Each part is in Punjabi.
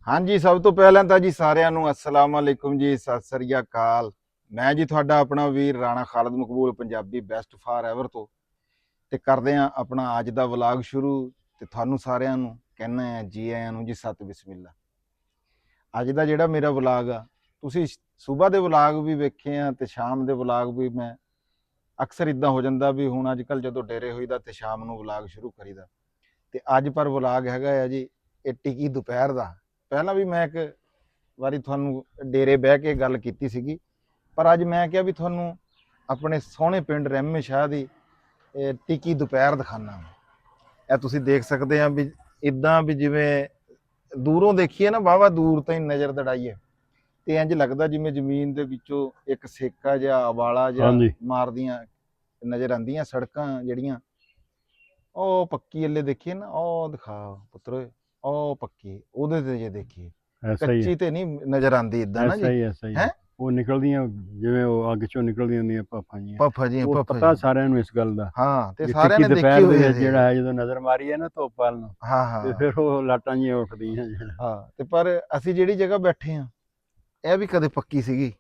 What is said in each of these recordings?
ਹਾਂਜੀ, ਸਭ ਤੋਂ ਪਹਿਲਾਂ ਤਾਂ ਜੀ ਸਾਰਿਆਂ ਨੂੰ अस्सलाम वालेकुम ਜੀ, ਸਤਿ ਸ੍ਰੀ ਅਕਾਲ। ਮੈਂ ਜੀ ਤੁਹਾਡਾ ਆਪਣਾ ਵੀਰ ਰਾਣਾ ਖਾਲਦ ਮਕਬੂਲ ਪੰਜਾਬੀ ਬੈਸਟ ਫਾਰ ਐਵਰ ਤੋਂ ਤੇ ਕਰਦੇ ਆ ਆਪਣਾ ਅੱਜ ਦਾ ਵਲੌਗ ਸ਼ੁਰੂ। ਤੇ ਤੁਹਾਨੂੰ ਸਾਰਿਆਂ ਨੂੰ ਕਹਿੰਦਾ ਆ ਜੀ ਆਇਆਂ ਨੂੰ ਜੀ, ਸਤ ਬਿਸਮਿਲ੍ਲਾ। ਅੱਜ ਦਾ ਜਿਹੜਾ ਮੇਰਾ ਵਲੌਗ ਆ, ਤੁਸੀਂ ਸਵੇਰ ਦੇ ਵਲੌਗ ਵੀ ਵੇਖੇ ਆ ਤੇ ਸ਼ਾਮ ਦੇ ਵਲੌਗ ਵੀ। ਮੈਂ ਅਕਸਰ ਇਦਾਂ ਹੋ ਜਾਂਦਾ ਵੀ ਹੁਣ ਅੱਜ ਕੱਲ ਜਦੋਂ ਡੇਰੇ ਹੋਈਦਾ ਤੇ ਸ਼ਾਮ ਨੂੰ ਵਲੌਗ ਸ਼ੁਰੂ ਕਰੀਦਾ। ਤੇ ਅੱਜ ਪਰ ਵਲੌਗ ਹੈਗਾ ਆ ਜੀ ਇਹ ਟਿੱਕੀ ਦੁਪਹਿਰ ਦਾ। ਪਹਿਲਾਂ ਵੀ ਮੈਂ ਇੱਕ ਵਾਰੀ ਤੁਹਾਨੂੰ ਡੇਰੇ ਬਹਿ ਕੇ ਗੱਲ ਕੀਤੀ ਸੀਗੀ, ਪਰ ਅੱਜ ਮੈਂ ਕਿਹਾ ਵੀ ਤੁਹਾਨੂੰ ਆਪਣੇ ਸੋਹਣੇ ਪਿੰਡ ਰਹਿਮੇ ਸ਼ਾਹ ਦੀ ਟਿੱਕੀ ਦੁਪਹਿਰ ਦਿਖਾਣਾ। ਇਹ ਤੁਸੀਂ ਦੇਖ ਸਕਦੇ ਆ ਵੀ ਇਦਾਂ ਵੀ ਜਿਵੇਂ ਦੂਰੋਂ ਦੇਖੀਏ ਨਾ, ਵਾਹਵਾ ਦੂਰ ਤੋਂ ਹੀ ਨਜ਼ਰ ਦੜਾਈਏ ਤੇ ਇੰਜ ਲੱਗਦਾ ਜਿਵੇਂ ਜ਼ਮੀਨ ਦੇ ਵਿੱਚੋਂ ਇੱਕ ਸੇਕਾ ਜਿਹਾ ਉਬਾਲਾ ਜਿਹਾ ਮਾਰਦੀਆਂ ਨਜ਼ਰ ਆਉਂਦੀਆਂ ਸੜਕਾਂ ਜਿਹੜੀਆਂ। ਉਹ ਪੱਕੀ ਅੱਲੇ ਦੇਖੀਏ ਨਾ, ਉਹ ਦਿਖਾ ਪੁੱਤਰ, ਉਹ ਪੱਕੀ ਉਹਦੇ ਤੇ ਜੇ ਦੇਖੀਏ, ਕੱਚੀ ਤੇ ਨਹੀਂ ਨਜ਼ਰ ਆਉਂਦੀ ਇਦਾਂ ਨਾ ਜੀ। ਹੈ ਉਹ ਨਿਕਲਦੀਆਂ ਜਿਵੇਂ ਉਹ ਅੱਗ ਚੋਂ ਨਿਕਲਦੀਆਂ ਹੁੰਦੀਆਂ ਪੱਫਾ ਜੀ ਪਤਾ ਸਾਰਿਆਂ ਨੂੰ ਇਸ ਗੱਲ ਦਾ। ਹਾਂ, ਤੇ ਸਾਰਿਆਂ ਨੇ ਦੇਖੀ ਹੋਈ ਹੈ ਜਿਹੜਾ ਹੈ ਜਦੋਂ ਨਜ਼ਰ ਮਾਰੀ ਹੈ ਨਾ ਧੁੱਪ ਵੱਲ ਨੂੰ, ਤੇ ਫਿਰ ਉਹ ਲਾਟਾਂ ਜੀਆਂ ਉੱਠਦੀਆਂ। ਹਾਂ, ਤੇ ਪਰ ਅਸੀਂ ਜਿਹੜੀ ਜਗ੍ਹਾ ਬੈਠੇ ਆ ਇਹ ਵੀ ਕਦੇ ਪੱਕੀ ਸੀਗੀ।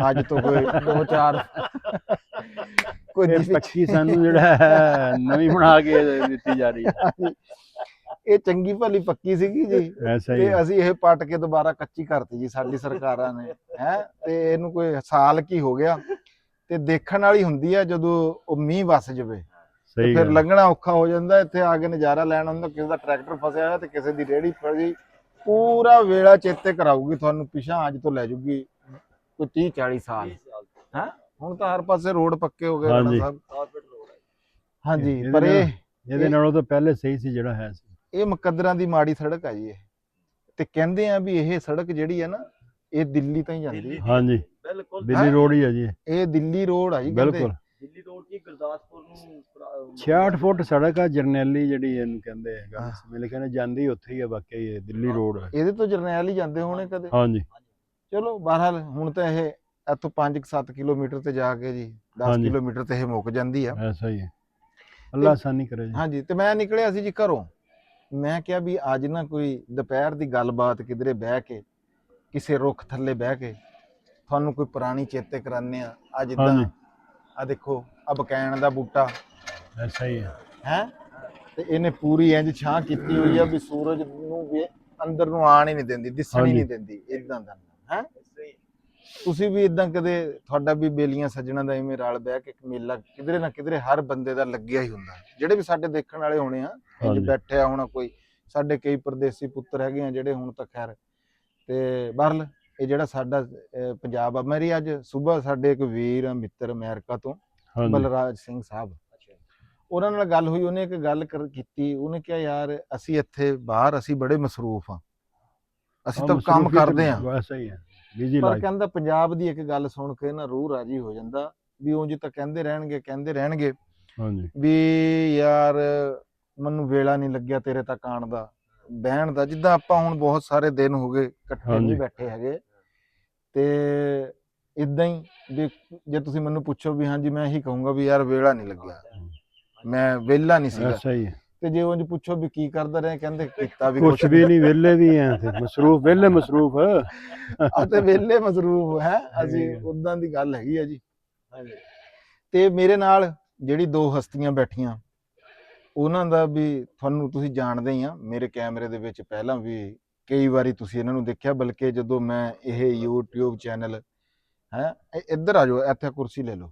ਅੱਜ ਤੋਂ ਕੋਈ 2-4 ਕੋਈ ਪੱਕੀ ਸਾਨੂੰ ਜਿਹੜਾ ਹੈ ਨਵੀਂ ਬਣਾ ਕੇ ਦਿੱਤੀ ਜਾ ਰਹੀ ਹੈ। ਇਹ ਚੰਗੀ ਭਲੀ ਪੱਕੀ ਸੀਗੀ ਜੀ, ਤੇ ਅਸੀਂ ਇਹ ਪੱਟ ਕੇ ਦੁਬਾਰਾ ਕੱਚੀ ਕਰਤੀ ਜੀ ਸਾਡੀ ਸਰਕਾਰਾਂ ਨੇ। ਹੈ ਤੇ ਇਹਨੂੰ ਕੋਈ ਸਾਲ ਕੀ ਹੋ ਗਿਆ। ਤੇ ਦੇਖਣ ਵਾਲੀ ਹੁੰਦੀ ਆ ਜਦੋਂ ਉਹ ਮੀਂਹ ਵਸ ਜਾਵੇ, ਤੇ ਫਿਰ ਲੰਘਣਾ ਔਖਾ ਹੋ ਜਾਂਦਾ। ਇੱਥੇ ਆ ਕੇ ਨਜ਼ਾਰਾ ਲੈਣ ਹੁੰਦਾ। ਕਿਸੇ ਦਾ ਟਰੈਕਟਰ ਫਸਿਆ ਹੋਇਆ ਤੇ ਕਿਸੇ ਦੀ ਰੇਹੜੀ ਫਸੀ, ਪੂਰਾ ਵੇਲਾ ਚੇਤੇ ਕਰਾਊਗੀ ਤੁਹਾਨੂੰ, ਪਿਛਾਂ ਅੱਜ ਤੋਂ ਲੈ ਜੂਗੀ ਕੋਈ 30-40 ਸਾਲ। ਹੈ ਹੁਣ ਤਾਂ ਹਰ ਪਾਸੇ ਰੋਡ ਪੱਕੇ ਹੋ ਗਏ ਰਾਣਾ ਸਾਹਿਬ। ਹਾਂਜੀ, ਪਰ ਇਹਦੇ ਨਾਲੋਂ ਤਾਂ ਪਹਿਲੇ ਸਹੀ ਸੀ ਜਿਹੜਾ ਹੈ ਸੀ। ਇਹ ਮੁਕੱਦਰਾਂ ਦੀ ਮਾੜੀ ਸੜਕ ਆ ਜੀ ਇਹ। ਤੇ ਕਹਿੰਦੇ ਆ ਵੀ ਇਹ ਸੜਕ ਜਿਹੜੀ ਹੈ ਨਾ, ਇਹ ਦਿੱਲੀ ਤੋਂ ਹੀ ਜਾਂਦੀ ਹੈ। ਹਾਂਜੀ, ਬਿਲਕੁਲ ਦਿੱਲੀ ਰੋਡ ਹੀ ਹੈ ਜੀ ਇਹ ਦਿੱਲੀ ਰੋਡ ਆ ਜੀ। ਬਿਲਕੁਲ ਦਿੱਲੀ ਰੋਡ ਕੀ ਗੁਰਦਾਸਪੁਰ ਨੂੰ 66 ਫੁੱਟ ਸੜਕ ਆ ਜਰਨੈਲੀ ਜਿਹੜੀ ਇਹਨੂੰ ਕਹਿੰਦੇ ਆ। ਮੇਰੇ ਕਹਿੰਦੇ ਜਾਂਦੀ ਉੱਥੇ ਹੀ ਆ, ਵਾਕਈ ਇਹ ਦਿੱਲੀ ਰੋਡ ਹੈ। ਇਹਦੇ ਤੋਂ ਜਰਨੈਲ ਹੀ ਜਾਂਦੇ ਹੋਣੇ ਕਦੇ। ਹਾਂਜੀ, ਚਲੋ ਬਹਰਹਾਲ ਹੁਣ ਤਾਂ ਇਹ ਇੱਥੋਂ 5-7 ਕਿਲੋਮੀਟਰ ਤੇ ਜਾ ਕੇ ਜੀ 10 ਕਿਲੋਮੀਟਰ ਤੇ ਇਹ ਮੁੱਕ ਜਾਂਦੀ ਆ। ਐਸਾ ਹੀ ਹੈ, ਅੱਲਾ ਆਸਾਨੀ ਕਰੇ ਜੀ। ਹਾਂਜੀ, ਤੇ ਮੈਂ ਨਿਕਲਿਆ ਸੀ ਜੀ ਘਰੋਂ। ਮੈਂ ਕਿਹਾ ਵੀ ਅੱਜ ਨਾ ਕੋਈ ਦੁਪਹਿਰ ਦੀ ਗੱਲਬਾਤ ਕਿਧਰੇ ਬਹਿ ਕੇ, ਕਿਸੇ ਰੁੱਖ ਥੱਲੇ ਬਹਿ ਕੇ ਤੁਹਾਨੂੰ ਕੋਈ ਪੁਰਾਣੀ ਚੇਤੇ ਕਰਾਨੇ ਆ। ਅੱਜ ਇਦਾਂ ਆ ਦੇਖੋ, ਆ ਬਕੈਣ ਦਾ ਬੂਟਾ ਐਸਾ ਹੀ ਹੈ। ਤੇ ਇਹਨੇ ਪੂਰੀ ਇੰਜ ਛਾਂ ਕੀਤੀ ਹੋਈ ਆ ਵੀ ਸੂਰਜ ਨੂੰ ਵੀ ਅੰਦਰ ਨੂੰ ਆਣ ਹੀ ਨਹੀਂ ਦਿੰਦੀ, ਦਿਸਣ ਹੀ ਨਹੀਂ ਦਿੰਦੀ। ਇਦਾਂ ਦਾ ਹੈ। ਤੁਸੀਂ ਵੀ ਇਦਾਂ ਕਦੇ ਤੁਹਾਡਾ ਵੀ ਬੇਲੀਆਂ ਸੱਜਣਾ ਦਾ ਇਵੇਂ ਰਲ ਬਹਿ ਕੇ ਮੇਲਾ ਕਿਧਰੇ ਨਾ ਕਿਧਰੇ ਹਰ ਬੰਦੇ ਦਾ ਲੱਗਿਆ ਹੀ ਹੁੰਦਾ। ਜਿਹੜੇ ਵੀ ਸਾਡੇ ਦੇਖਣ ਵਾਲੇ ਹੋਣੇ ਆ, ਇੰਜ ਬੈਠਿਆ ਹੋਣਾ ਕੋਈ। ਸਾਡੇ ਕਈ ਪਰਦੇਸੀ ਪੁੱਤਰ ਹੈਗੇ ਆ ਜਿਹੜੇ ਹੁਣ ਤਾਂ ਖੈਰ। ਤੇ ਬਹਰਲ ਇਹ ਜਿਹੜਾ ਸਾਡਾ ਪੰਜਾਬ ਆ। ਮੇਰੀ ਅੱਜ ਸਵੇਰ ਸਾਡੇ ਇੱਕ ਵੀਰ ਆ ਮਿੱਤਰ ਅਮਰੀਕਾ ਤੋਂ, ਬਲਰਾਜ ਸਿੰਘ ਸਾਹਿਬ, ਉਹਨਾਂ ਨਾਲ ਗੱਲ ਹੋਈ। ਉਹਨੇ ਇੱਕ ਗੱਲ ਕੀਤੀ। ਉਹਨੇ ਕਿਹਾ ਯਾਰ ਅਸੀਂ ਇੱਥੇ ਬਾਹਰ ਅਸੀਂ ਬੜੇ ਮਸਰੂਫ ਆ, ਅਸੀਂ ਤਾਂ ਕੰਮ ਕਰਦੇ ਆ, ਪਰ ਕਹਿੰਦਾ ਪੰਜਾਬ ਦੀ ਇੱਕ ਗੱਲ ਸੁਣ ਕੇ ਨਾ ਰੂਹ ਰਾਜੀ ਹੋ ਜਾਂਦਾ ਵੀ ਉਂਝ ਤਾਂ ਕਹਿੰਦੇ ਰਹਿਣਗੇ ਵੀ ਯਾਰ ਮੈਨੂੰ ਵੇਲਾ ਨਹੀਂ ਲੱਗਿਆ ਤੇਰੇ ਤੱਕ ਆਉਣ ਦਾ, ਬਹਿਣ ਦਾ। ਜਿੱਦਾਂ ਆਪਾਂ ਹੁਣ ਬਹੁਤ ਸਾਰੇ ਦਿਨ ਹੋ ਗਏ ਇਕੱਠੇ ਨਹੀਂ ਬੈਠੇ ਹੈਗੇ। ਤੇ ਇਦਾਂ ਹੀ ਵੀ ਜੇ ਤੁਸੀਂ ਮੈਨੂੰ ਪੁੱਛੋ ਵੀ ਹਾਂਜੀ, ਮੈਂ ਇਹੀ ਕਹੂੰਗਾ ਵੀ ਯਾਰ ਵੇਲਾ ਨਹੀਂ ਲੱਗਿਆ, ਮੈਂ ਵਿਹਲਾ ਨਹੀਂ ਸੀਗਾ। ਤੇ ਜੇ ਉਂਝ ਪੁੱਛੋ ਵੀ ਕੀ ਕਰਦਾ ਰਿਹਾ, ਕਹਿੰਦੇ ਕੀਤਾ ਵੀ ਕੁਛ ਵੀ ਨਹੀਂ, ਵਿਹਲੇ ਵੀ ਆ, ਮਸਰੂਫ ਵਿਹਲੇ ਮਸਰੂਫ ਅਤੇ ਵਿਹਲੇ ਮਸਰੂਫ ਹੈ ਅਸੀਂ। ਉਦਾਂ ਦੀ ਗੱਲ ਹੈਗੀ ਆ ਜੀ। ਤੇ ਮੇਰੇ ਨਾਲ ਜਿਹੜੀ 2 ਹਸਤੀਆਂ ਬੈਠੀਆਂ, ਉਹਨਾਂ ਦਾ ਵੀ ਤੁਹਾਨੂੰ ਤੁਸੀਂ ਜਾਣਦੇ ਹੀ ਆ। ਮੇਰੇ ਕੈਮਰੇ ਦੇ ਵਿੱਚ ਪਹਿਲਾਂ ਵੀ ਕਈ ਵਾਰੀ ਤੁਸੀਂ ਇਹਨਾਂ ਨੂੰ ਦੇਖਿਆ, ਬਲਕਿ ਜਦੋਂ ਮੈਂ ਇਹ YouTube ਚੈਨਲ ਹੈ। ਇੱਧਰ ਆ ਜਾਓ, ਇੱਥੇ ਕੁਰਸੀ ਲੈ ਲਓ,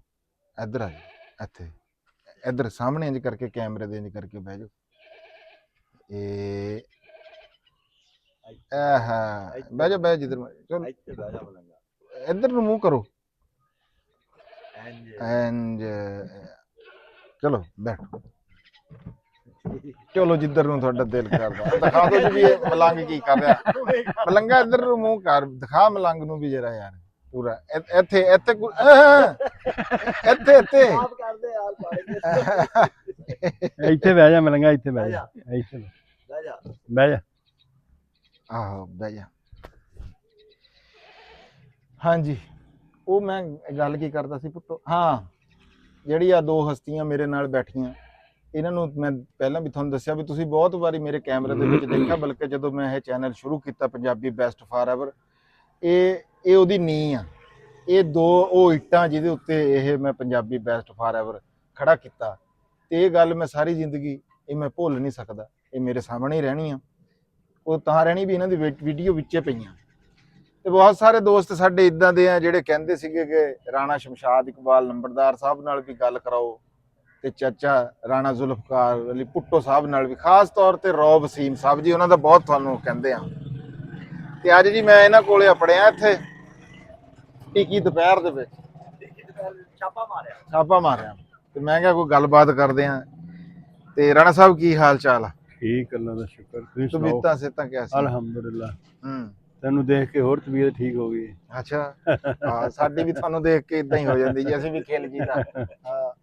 ਇੱਧਰ ਆ ਜਾਓ, ਇੱਧਰ ਸਾਹਮਣੇ ਇੰਜ ਕਰਕੇ ਕੈਮਰੇ ਦੇ ਇੰਜ ਕਰਕੇ ਬਹਿ ਜਾਓ। ਇਹ ਬਹਿ ਜਾ ਜਿੱਧਰ ਚਲੋ, ਇੱਧਰ ਨੂੰ ਮੂੰਹ ਕਰੋ, ਇੰਜ। ਚਲੋ ਬੈਠੋ, ਚਲੋ ਜਿੱਧਰ ਨੂੰ ਤੁਹਾਡਾ ਦਿਲ ਕਰਦਾ ਦਿਖਾ ਦਿਓ ਜੀ ਇਹ ਮਲੰਗ ਕੀ ਕਰ ਰਿਹਾ। ਮਲੰਗਾ ਇੱਧਰ ਨੂੰ ਮੂੰਹ ਕਰ, ਦਿਖਾ ਮਲੰਗ ਨੂੰ ਵੀ ਜਰਾ ਯਾਰ ਪੂਰਾ। ਇੱਥੇ ਇੱਥੇ ਇੱਥੇ ਬਹਿ ਜਾ ਮਲੰਗਾ, ਇੱਥੇ ਬਹਿ ਜਾ, ਇੱਥੇ ਬਹਿ ਜਾ। ਆਹੋ ਬਹਿ ਜਾ। ਹਾਂਜੀ, ਉਹ ਮੈਂ ਗੱਲ ਕੀ ਕਰਦਾ ਸੀ ਪੁੱਤੋ। ਹਾਂ, ਜਿਹੜੀ ਆ 2 ਹਸਤੀਆਂ ਮੇਰੇ ਨਾਲ ਬੈਠੀਆਂ, ਇਹਨਾਂ ਨੂੰ ਮੈਂ ਪਹਿਲਾਂ ਵੀ ਤੁਹਾਨੂੰ ਦੱਸਿਆ ਵੀ ਤੁਸੀਂ ਬਹੁਤ ਵਾਰੀ ਮੇਰੇ ਕੈਮਰੇ ਦੇ ਵਿੱਚ ਦੇਖਿਆ, ਬਲਕਿ ਜਦੋਂ ਮੈਂ ਇਹ ਚੈਨਲ ਸ਼ੁਰੂ ਕੀਤਾ ਪੰਜਾਬੀ ਬੈਸਟ ਫਾਰਐਵਰ, ਇਹ ਉਹਦੀ ਨੀਂਹ ਆ। ਇਹ ਦੋ ਉਹ ਇੱਟਾਂ ਜਿਹਦੇ ਉੱਤੇ ਇਹ ਮੈਂ ਪੰਜਾਬੀ ਬੈਸਟ ਫਾਰਐਵਰ ਖੜਾ ਕੀਤਾ, ਤੇ ਇਹ ਗੱਲ ਮੈਂ ਸਾਰੀ ਜ਼ਿੰਦਗੀ ਇਹ ਮੈਂ ਭੁੱਲ ਨਹੀਂ ਸਕਦਾ। ਇਹ ਮੇਰੇ ਸਾਹਮਣੇ ਹੀ ਰਹਿਣੀ ਆ, ਉਹ ਤਾਂ ਰਹਿਣੀ ਵੀ ਇਹਨਾਂ ਦੀ ਵੀਡੀਓ ਵਿੱਚੇ ਪਈਆਂ। ਤੇ ਬਹੁਤ ਸਾਰੇ ਦੋਸਤ ਸਾਡੇ ਇਦਾਂ ਦੇ ਆ ਜਿਹੜੇ ਕਹਿੰਦੇ ਸੀਗੇ ਕਿ ਰਾਣਾ ਸ਼ਮਸ਼ਾਦ ਇਕਬਾਲ ਨੰਬਰਦਾਰ ਸਾਹਿਬ ਨਾਲ ਵੀ ਗੱਲ ਕਰਾਓ, ਤੇ ਚਾਚਾ ਰਾਣਾ ਜ਼ੁਲਫਕਾਰ ਅਲੀ ਭੁੱਟੋ ਸਾਹਿਬ ਨਾਲ ਵੀ, ਖਾਸ ਤੌਰ ਤੇ ਰੌਬ ਵਸੀਮ ਸਾਹਿਬ ਜੀ, ਉਹਨਾਂ ਦਾ ਬਹੁਤ ਤੁਹਾਨੂੰ ਕਹਿੰਦੇ ਆ। ਤੇ ਅੱਜ ਜੀ ਮੈਂ ਇਹਨਾਂ ਕੋਲੇ ਆਪੜਿਆ ਇੱਥੇ ਟਿੱਕੀ ਦੁਪਹਿਰ ਦੇ ਵਿੱਚ ਛਾਪਾ ਮਾਰਿਆ, ਤੇ ਮੈਂ ਕਿਹਾ ਕੋਈ ਗੱਲਬਾਤ ਕਰਦੇ ਆ। ਤੇ ਰਾਣਾ ਸਾਹਿਬ ਕੀ ਹਾਲ ਚਾਲ ਆ? ਠੀਕ, ਅੱਲਾ ਦਾ ਸ਼ੁਕਰ। ਤੁਸੀਂ ਸੁਣਾਓ? ਤਬੀਅਤਾਂ ਸਿਹਤਾਂ ਕਿਵੇਂ? ਅਲਹਮਦੁਲਿਲਾ। ਤੈਨੂੰ ਦੇਖ ਕੇ ਹੋਰ ਤਬੀਅਤ ਠੀਕ ਹੋ ਗਈ। ਅੱਛਾ, ਹਾਂ ਸਾਡੀ ਵੀ ਤੁਹਾਨੂੰ ਦੇਖ ਕੇ ਇਦਾਂ ਹੀ ਹੋ ਜਾਂਦੀ ਜੀ, ਅਸੀਂ ਵੀ ਖੇਲ ਜੀਦਾ। ਹਾਂ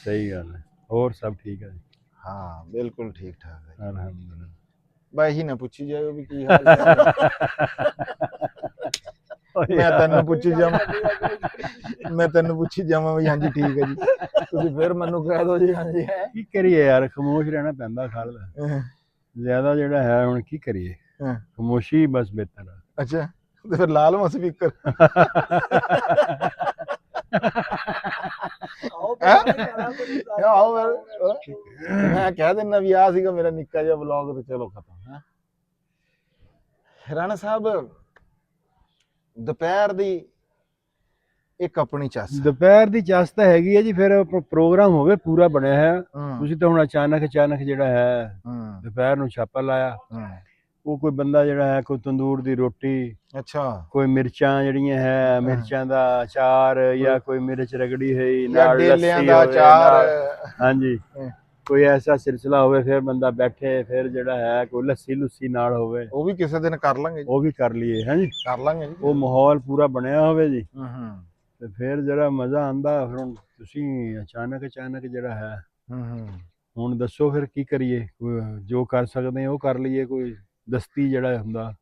ਸਹੀ ਗੱਲ ਹੈ। ਹੋਰ ਸਭ ਠੀਕ ਹੈ ਜੀ? ਹਾਂ ਬਿਲਕੁਲ ਠੀਕ ਠਾਕ ਹੈ, ਅਲਹਮਦੁਲਿਲਾ। ਬਾਈ ਹੀ ਨਾ ਪੁੱਛੀ ਜਾਇਓ ਵੀ ਕੀ ਹਾਲ ਚਾਲ ਹੈ। ਮੈਂ ਤੈਨੂੰ ਪੁੱਛੀ ਜਾਵਾਂ ਵੀ ਹਾਂਜੀ ਠੀਕ ਹੈ ਜੀ, ਤੁਸੀਂ ਫਿਰ ਮੈਨੂੰ ਕਹਿ ਦੋ ਜੀ ਹਾਂਜੀ ਹੈ। ਕੀ ਕਰੀਏ ਯਾਰ, ਖਾਮੋਸ਼ ਰਹਿਣਾ ਪੈਂਦਾ ਖਾਲ ਜ਼ਿਆਦਾ ਜਿਹੜਾ ਹੈ। ਹੁਣ ਕੀ ਕਰੀਏ, ਖਾਮੋਸ਼ੀ ਬਸ ਬਿਹਤਰ ਹੈ। ਅੱਛਾ, ਤੇ ਫਿਰ ਲਾ ਲਵਾਂ ਸਪੀਕਰ? ਮੈਂ ਕਹਿ ਦਿੰਦਾ ਵੀ ਆਹ ਸੀਗਾ ਮੇਰਾ ਨਿੱਕਾ ਜਿਹਾ ਵਲੌਗ, ਤੇ ਚਲੋ ਖਤਮ ਹੈ। ਰਾਣਾ ਸਾਹਿਬ ਦੁਪਹਿਰ ਦੀ ਇੱਕ ਆਪਣੀ ਚੱਸ, ਦੁਪਹਿਰ ਦੀ ਚੱਸ ਤਾਂ ਹੈਗੀ ਹੈ ਜੀ। ਫਿਰ ਪ੍ਰੋਗਰਾਮ ਹੋਵੇ ਪੂਰਾ ਬਣਿਆ ਹੈ। ਤੁਸੀਂ ਤਾਂ ਹੁਣ ਅਚਾਨਕ ਜਿਹੜਾ ਹੈ ਦੁਪਹਿਰ ਨੂੰ ਛਾਪਾ ਲਾਇਆ। ਉਹ ਕੋਈ ਬੰਦਾ ਜਿਹੜਾ ਹੈ, ਕੋਈ ਤੰਦੂਰ ਦੀ ਰੋਟੀ, ਅੱਛਾ ਕੋਈ ਮਿਰਚਾਂ ਜਿਹੜੀਆਂ ਹੈ, ਮਿਰਚਾਂ ਦਾ ਅਚਾਰ, ਜਾਂ ਕੋਈ ਮਿਰਚ ਰਗੜੀ ਹੋਈ ਜਾਂ ਨਾਲ ਡੇਲਿਆਂ ਲੱਸੀ ਦਾ ਹੋਵੇ ਅਚਾਰ। ਹਾਂਜੀ, ਕੋਈ ਐਸਾ ਸਿਲਸਿਲਾ ਹੋਵੇ, ਫਿਰ ਬੰਦਾ ਬੈਠੇ, ਫਿਰ ਜਿਹੜਾ ਹੈ ਕੋਈ ਲੱਸੀ ਲੁੱਸੀ ਨਾਲ ਹੋਵੇ, ਉਹ ਵੀ ਕਿਸੇ ਦਿਨ ਕਰ ਲਾਂਗੇ ਜੀ, ਉਹ ਵੀ ਕਰ ਲਈਏ। ਹਾਂਜੀ ਕਰ ਲਾਂਗੇ ਜੀ। ਉਹ ਮਾਹੌਲ ਪੂਰਾ ਬਣਿਆ ਹੋਵੇ ਜੀ, ਹੂੰ ਤੇ ਫਿਰ ਜਿਹੜਾ ਮਜ਼ਾ ਆਂਦਾ। ਫਿਰ ਹੁਣ ਤੁਸੀਂ ਅਚਾਨਕ ਜਿਹੜਾ ਹੈ, ਹੁਣ ਦੱਸੋ ਫਿਰ ਕੀ ਕਰੀਏ? ਜੋ ਕਰ ਸਕਦੇ ਹਾਂ ਉਹ ਕਰ ਲਈਏ, ਕੋਈ ਦਸਤੀ ਜਿਹੜਾ ਹੁੰਦਾ।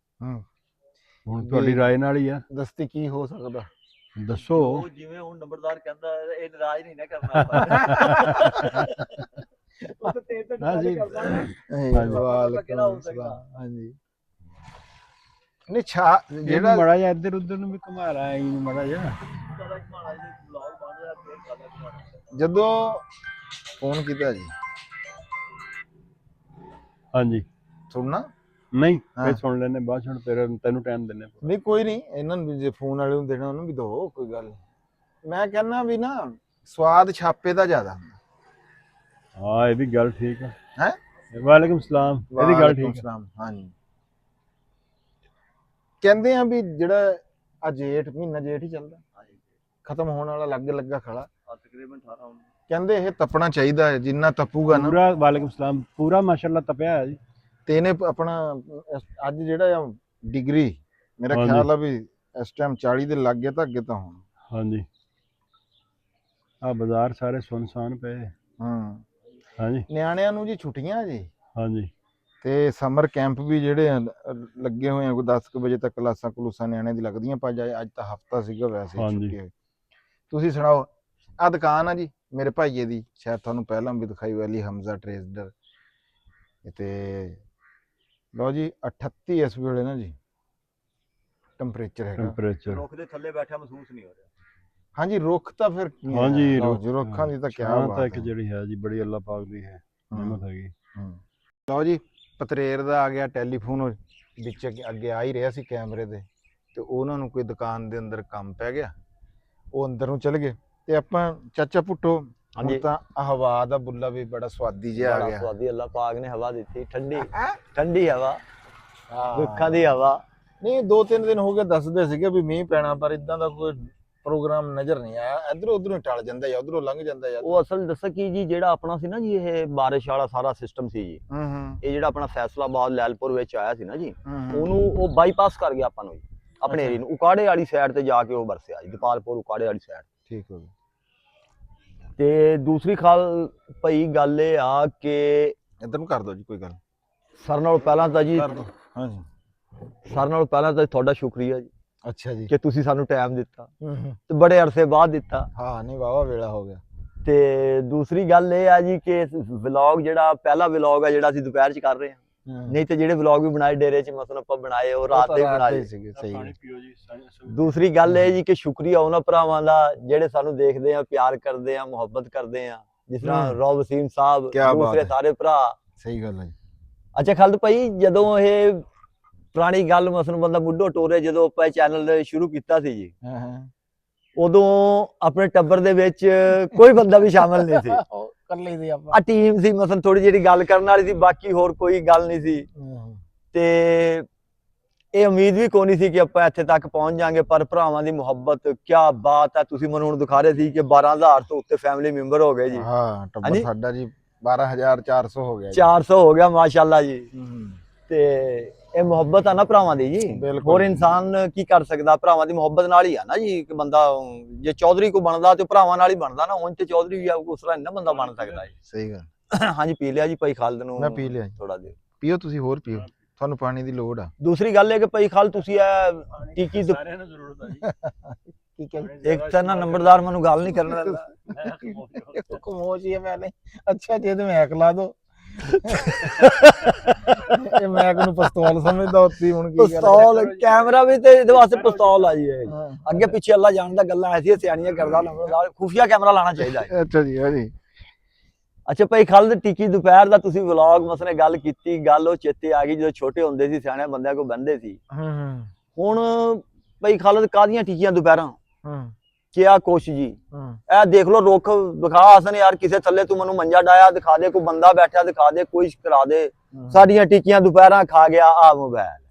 ਹੁਣ ਤੁਹਾਡੀ ਰਾਏ ਨਾਲ ਹੀ ਆ। ਦਸਤੀ ਕੀ ਹੋ ਸਕਦਾ ਦੱਸੋ। ਜਿਵੇਂ ਹੁਣ ਨੰਬਰਦਾਰ ਕਹਿੰਦਾ ਇਹ ਨਾਰਾਜ਼ ਨਹੀਂ ਨਾ ਕਰਨਾ ਆਪਾਂ। ਉਹ ਤੇ ਤੇਰੇ ਤੇ ਨਾਰਾਜ਼ ਕਰਦਾ। ਹਾਂਜੀ ਨਹੀਂ ਛਾ ਜਿਹੜਾ ਮੜਾ ਜਾ ਇੱਧਰ ਉੱਧਰ ਨੂੰ ਵੀ ਘੁਮਾ ਰਹਾ ਹੈ ਮੜਾ ਜਾ। ਜਦੋਂ ਫੋਨ ਕੀਤਾ ਜੀ, ਹਾਂਜੀ ਸੁਣਨਾ ਨਹੀਂ ਫਿਰ ਸੁਣ ਲੈਣੇ ਬਾਅਦ ਚ, ਤੈਨੂੰ ਟਾਈਮ ਦਿੰਨੇ। ਨਹੀਂ ਕੋਈ ਨਹੀਂ, ਇਹਨਾਂ ਨੂੰ ਜੇ ਫੋਨ ਵਾਲੇ ਨੂੰ ਦੇਣਾ ਉਹਨੂੰ ਵੀ ਦੋ, ਕੋਈ ਗੱਲ। ਮੈਂ ਕਹਿੰਦਾ ਵੀ ਨਾ ਸਵਾਦ ਛਾਪੇ ਦਾ ਜ਼ਿਆਦਾ ਹੁੰਦਾ। ਹਾਂ ਇਹ ਵੀ ਗੱਲ ਠੀਕ ਹੈ। ਹੈ ਵਾਲੇਕੁਮ ਸਲਾਮ, ਇਹਦੀ ਗੱਲ ਠੀਕ ਹੈ। ਹਾਂਜੀ ਕਹਿੰਦੇ ਆ ਵੀ ਜਿਹੜਾ ਆ ਜੇਠ ਮਹੀਨਾ, ਜੇਠ ਹੀ ਚੱਲਦਾ, ਖਤਮ ਹੋਣ ਵਾਲਾ, ਲੱਗਾ ਖੜਾ ਤਕਰੀਬਨ 18 ਕਹਿੰਦੇ ਇਹ ਤਪਣਾ ਚਾਹੀਦਾ ਹੈ, ਜਿੰਨਾ ਤਪੂਗਾ ਨਾ ਪੂਰਾ। ਵਾਲੇਕੁਮ ਸਲਾਮ, ਪੂਰਾ ਮਾਸ਼ਾਅੱਲਾ ਤਪਿਆ ਹੈ ਜੀ। ਤੇ ਇਹਨੇ ਆਪਣਾ ਅੱਜ ਜਿਹੜਾ ਆ ਡਿਗਰੀ, ਮੇਰਾ ਖਿਆਲ ਆ ਵੀ ਇਸ ਟਾਈਮ 40 ਦੇ ਲੱਗ ਗਿਆ ਤਾਂ ਅੱਗੇ ਤਾਂ ਹੁਣ। ਹਾਂਜੀ ਆ ਬਾਜ਼ਾਰ ਸਾਰੇ ਸੁਨਸਾਨ ਪਏ। ਹਾਂਜੀ ਨਿਆਣਿਆਂ ਨੂੰ ਜੀ ਛੁੱਟੀਆਂ ਜੀ। ਹਾਂਜੀ ਤੇ ਸਮਰ ਕੈਂਪ ਵੀ ਜਿਹੜੇ ਲੱਗੇ ਹੋਏ ਆ, ਕੋਈ 10 ਵਜੇ ਤੱਕ ਕਲਾਸਾਂ ਨਿਆਣਿਆਂ ਦੀ ਲੱਗਦੀਆਂ। ਅੱਜ ਤਾਂ ਹਫਤਾ ਸੀਗਾ ਵੈਸੇ ਛੁੱਟੀ ਹੋਈ। ਤੁਸੀਂ ਸੁਣਾਓ? ਆ ਦੁਕਾਨ ਆ ਜੀ ਮੇਰੇ ਭਾਈਏ ਦੀ, ਸ਼ਾਇਦ ਤੁਹਾਨੂੰ ਪਹਿਲਾਂ ਵੀ ਦਿਖਾਈ ਹੋਈ, ਅਲੀ ਹਮਜ਼ਾ ਟ੍ਰੇਡਰ। ਤੇ ਲਓ ਜੀ 38 ਇਸ ਵੇਲੇ ਨਾ ਜੀ ਟੈਂਪਰੇਚਰ ਹੈਗਾ। ਰੁੱਖ ਦੇ ਥੱਲੇ ਬੈਠਾ ਮਹਿਸੂਸ ਨਹੀਂ ਹੋ ਰਿਹਾ। ਹਾਂਜੀ ਰੁੱਖ ਤਾਂ ਫਿਰ ਕੀ ਹੈ? ਹਾਂਜੀ ਰੁੱਖਾਂ ਦੀ ਤਾਂ ਕਿਆ ਬਾਤ ਹੈ, ਜਿਹੜੀ ਹੈ ਜੀ ਬੜੀ ਅੱਲਾਹ ਪਾਕ ਦੀ ਹੈ ਨਿਮਤ ਹੈਗੀ। ਲਓ ਜੀ ਪਤਰੇਰ ਦਾ ਆ ਗਿਆ ਟੈਲੀਫੋਨ, ਵਿੱਚ ਅੱਗੇ ਆ ਹੀ ਰਿਹਾ ਸੀ ਕੈਮਰੇ ਦੇ, ਤੇ ਉਹਨਾਂ ਨੂੰ ਕੋਈ ਦੁਕਾਨ ਦੇ ਅੰਦਰ ਕੰਮ ਪੈ ਗਿਆ, ਉਹ ਅੰਦਰ ਨੂੰ ਚਲੇ ਗਏ। ਤੇ ਆਪਾਂ ਚਾਚਾ ਭੁੱਟੋ, ਹੁਣ ਤਾਂ ਹਵਾ ਦਾ ਬੁੱਲਾ ਵੀ ਬੜਾ ਸਵਾਦੀ ਜਿਹਾ ਆ ਗਿਆ। ਸਵਾਦੀ ਅੱਲਾਹ ਪਾਕ ਨੇ ਹਵਾ ਦਿੱਤੀ, ਠੰਡੀ ਹਵਾ, ਰੁੱਖਾਂ ਦੀ ਹਵਾ। ਨਹੀਂ 2-3 ਦਿਨ ਹੋ ਗਏ ਦੱਸਦੇ ਸੀਗੇ ਵੀ ਮੀਂਹ ਪੈਣਾ, ਪਰ ਇਦਾਂ ਦਾ ਕੋਈ ਪ੍ਰੋਗਰਾਮ ਨਜ਼ਰ ਨਹੀਂ ਆਇਆ। ਇਧਰੋਂ ਉਧਰੋਂ ਟਲ ਜਾਂਦਾ ਜਾਂ ਉਧਰੋਂ ਲੰਘ ਜਾਂਦਾ ਜਾਂ। ਉਹ ਅਸਲ ਦੱਸਾਂ ਕੀ ਜੀ, ਜਿਹੜਾ ਆਪਣਾ ਸੀ ਨਾ ਜੀ ਇਹ ਬਾਰਿਸ਼ ਵਾਲਾ ਸਾਰਾ ਸਿਸਟਮ ਸੀ ਜੀ, ਇਹ ਜਿਹੜਾ ਆਪਣਾ ਫੈਸਲਾਬਾਦ ਲੈਲਪੁਰ ਵਿੱਚ ਆਇਆ ਸੀ ਨਾ ਜੀ, ਉਹਨੂੰ ਉਹ ਬਾਈਪਾਸ ਕਰ ਗਿਆ ਆਪਾਂ ਨੂੰ ਜੀ, ਆਪਣੇ ਏਰੀਏ ਨੂੰ। ਉਕਾੜੇ ਵਾਲੀ ਸਾਈਡ ਤੇ ਜਾ ਕੇ ਉਹ ਵਰਸਿਆ ਜੀ, ਗੋਪਾਲਪੁਰ ਉਕਾੜੇ ਵਾਲੀ ਸਾਈਡ। ਠੀਕ ਹੋ ਗਿਆ। ਤੇ ਦੂਸਰੀ ਭਾਈ ਗੱਲ ਇਹ ਆ ਕਿ ਇੱਧਰ ਨੂੰ ਕਰ ਦਿਓ ਜੀ, ਕੋਈ ਗੱਲ। ਸਰ ਨਾਲੋਂ ਪਹਿਲਾਂ ਤਾਂ ਜੀ, ਹਾਂਜੀ ਸਰ ਨਾਲੋਂ ਪਹਿਲਾਂ ਤਾਂ ਤੁਹਾਡਾ ਸ਼ੁਕਰੀਆ ਜੀ। ਅੱਛਾ ਜੀ, ਕਿ ਤੁਸੀਂ ਸਾਨੂੰ ਟਾਈਮ ਦਿੱਤਾ ਤੇ ਬੜੇ ਅਰਸੇ ਬਾਅਦ ਦਿੱਤਾ। ਹਾਂ ਨਹੀਂ ਵਾਵਾ ਵੇਲਾ ਹੋ ਗਿਆ। ਤੇ ਦੂਸਰੀ ਗੱਲ ਇਹ ਆ ਜੀ ਕਿ ਵਲੌਗ ਜਿਹੜਾ ਪਹਿਲਾ ਵਲੌਗ ਆ ਜਿਹੜਾ ਅਸੀਂ ਦੁਪਹਿਰ 'ਚ ਕਰ ਰਹੇ ਹਾਂ, ਨਹੀਂ ਤੇ ਜਿਹੜੇ ਵਲੌਗ ਵੀ ਬਣਾਏ ਡੇਰੇ 'ਚ ਮਤਲਬ ਆਪਾਂ ਬਣਾਏ ਉਹ ਰਾਤ ਦੇ ਬਣਾਏ ਸੀਗੇ। ਸਹੀ ਪਾਣੀ ਪੀਓ ਜੀ ਦੂਸਰੀ ਗੱਲ ਇਹ ਜੀ ਕਿ ਸ਼ੁਕਰੀਆ ਉਹਨਾਂ ਭਰਾਵਾਂ ਦਾ ਜਿਹੜੇ ਸਾਨੂੰ ਦੇਖਦੇ ਆ, ਪਿਆਰ ਕਰਦੇ ਆ, ਮੁਹੱਬਤ ਕਰਦੇ ਆ, ਜਿਸ ਤਰ੍ਹਾਂ ਰੌਬ ਵਸੀਮ ਸਾਹਿਬ, ਕਿਆ ਬਾਤ ਦੂਸਰੇ ਹੈ। ਸਾਰੇ ਭਰਾ। ਸਹੀ ਗੱਲ ਹੈ ਜੀ। ਅੱਛਾ ਖਾਲਦ ਭਾਈ, ਜਦੋਂ ਇਹ ਪੁਰਾਣੀ ਗੱਲ ਮਸਲ ਬੰਦਾ ਬੁੱਢੋ ਟੋਰੇ ਜਦੋਂ ਆਪਾਂ ਚੈਨਲ ਸ਼ੁਰੂ ਕੀਤਾ ਸੀ ਜੀ, ਉਦੋਂ ਆਪਣੇ ਟੱਬਰ ਦੇ ਵਿੱਚ ਕੋਈ ਬੰਦਾ ਵੀ ਸ਼ਾਮਲ ਨਹੀਂ ਸੀ, ਕੱਲੇ ਸੀ ਆਪਾਂ। ਆ ਟੀਮ ਸੀ ਮਸਲ ਥੋੜੀ ਜਿਹੜੀ ਗੱਲ ਕਰਨ ਵਾਲੀ ਸੀ, ਬਾਕੀ ਹੋਰ ਕੋਈ ਗੱਲ ਨਹੀਂ ਸੀ। ਤੇ ਇਹ ਉਮੀਦ ਵੀ ਕੋਈ ਨਹੀਂ ਸੀ ਕਿ ਆਪਾਂ ਇੱਥੇ ਤੱਕ ਪਹੁੰਚ ਜਾਾਂਗੇ, ਪਰ ਭਰਾਵਾਂ ਦੀ ਮੁਹੱਬਤ ਕਿਆ ਬਾਤ ਹੈ। ਤੁਸੀਂ ਮੈਨੂੰ ਹੁਣ ਦਿਖਾ ਰਹੇ ਸੀ ਕਿ 12,000 ਤੋਂ ਉੱਤੇ ਫੈਮਿਲੀ ਮੈਂਬਰ ਹੋ ਗਏ ਜੀ। ਹਾਂ ਟੱਬਰ ਸਾਡਾ ਜੀ 12,400 ਹੋ ਗਿਆ ਜੀ। 400 ਹੋ ਗਿਆ ਮਾਸ਼ਾਅੱਲਾ ਜੀ। ਤੇ ਇਹ ਮੁਹੱਬਤ ਆ ਨਾ ਭਰਾਵਾਂ ਦੀ ਜੀ, ਹੋਰ ਇਨਸਾਨ ਕੀ ਕਰ ਸਕਦਾ, ਭਰਾਵਾਂ ਦੀ ਮੁਹੱਬਤ ਨਾਲ ਹੀ ਆ ਨਾ ਜੀ। ਕਿ ਬੰਦਾ ਜੇ ਚੌਧਰੀ ਕੋ ਬਣਦਾ ਤੇ ਭਰਾਵਾਂ ਨਾਲ ਹੀ ਬਣਦਾ ਨਾ, ਉਂਝ ਤੇ ਚੌਧਰੀ ਵੀ ਉਸ ਤਰ੍ਹਾਂ ਨਾ ਬੰਦਾ ਬਣ ਸਕਦਾ ਜੀ। ਸਹੀ ਗੱਲ। ਹਾਂਜੀ ਪੀ ਲਿਆ ਜੀ ਭਾਈ ਖਾਲਦ ਨੂੰ? ਮੈਂ ਪੀ ਲਿਆ ਥੋੜਾ ਦੇ ਪੀਓ, ਤੁਸੀਂ ਹੋਰ ਪੀਓ, ਤੁਹਾਨੂੰ ਪਾਣੀ ਦੀ ਲੋੜ ਆ। ਦੂਸਰੀ ਗੱਲ ਹੈ ਕਿ ਭਾਈ ਖਾਲਦ ਤੁਸੀਂ ਇਹ ਟੀਕੀ ਸਾਰਿਆਂ ਨੂੰ ਜ਼ਰੂਰਤ ਆ ਜੀ। ਠੀਕ ਹੈ ਇੱਕ ਤਾਂ ਨਾ ਨੰਬਰਦਾਰ ਮੈਨੂੰ ਗੱਲ ਨਹੀਂ ਕਰਨ ਦਿੰਦਾ। ਕਮੋਜ ਹੀ ਮੈਨੇ ਅੱਛਾ ਜੇ ਤੇ ਮੈਂ ਲਾ ਦੋ ਇਹ ਮੈਂ ਨੂੰ ਪਿਸਤੌਲ ਸਮਝਦਾ ਉੱਤੀ ਹੁਣ ਕੀ ਪਿਸਤੌਲ ਕੈਮਰਾ ਵੀ ਤੇ ਇਹਦੇ ਵਾਸਤੇ ਪਿਸਤੌਲ ਆ ਜੀ। ਅੱਗੇ ਪਿੱਛੇ ਅੱਲਾ ਜਾਣਦਾ ਗੱਲਾਂ ਐਸੀਆਂ ਸਿਆਣੀਆਂ ਕਰਦਾ ਨੰਬਰਦਾਰ, ਖੁਫੀਆ ਕੈਮਰਾ ਲਾਣਾ ਚਾਹੀਦਾ ਹੈ। ਅੱਛਾ ਜੀ ਹਾਂਜੀ। ਅੱਛਾ ਭਾਈ ਖਾਲਦ, ਟਿੱਕੀ ਦੁਪਹਿਰ ਦਾ ਤੁਸੀਂ ਵਲੌਗ ਮਸਲੇ ਗੱਲ ਕੀਤੀ, ਗੱਲ ਉਹ ਚੇਤੇ ਆ ਗਈ ਜਦੋਂ ਛੋਟੇ ਹੁੰਦੇ ਸੀ, ਸਿਆਣੇ ਬੰਦਿਆਂ ਕੋਲ ਬਹਿੰਦੇ ਸੀ। ਹੁਣ ਭਾਈ ਖਾਲਦ ਕਾਹਦੀਆਂ ਟਿੱਕੀਆਂ ਦੁਪਹਿਰਾਂ, ਕਿਆ ਕੁਛ ਜੀ। ਇਹ ਦੇਖ ਲੋ ਰੁੱਖ ਦਿਖਾ ਹਸਨ ਯਾਰ, ਕਿਸੇ ਥੱਲੇ ਤੂੰ ਮੈਨੂੰ ਮੰਜਾ ਡਾਇਆ ਦਿਖਾ ਦੇ, ਕੋਈ ਬੰਦਾ ਬੈਠਾ ਦਿਖਾ ਦੇ, ਕੋਈ ਕਰਾ ਦੇ। ਸਾਡੀਆਂ ਟਿੱਕੀਆਂ ਦੁਪਹਿਰਾਂ ਖਾ ਗਿਆ ਆ ਮੋਬਾਈਲ।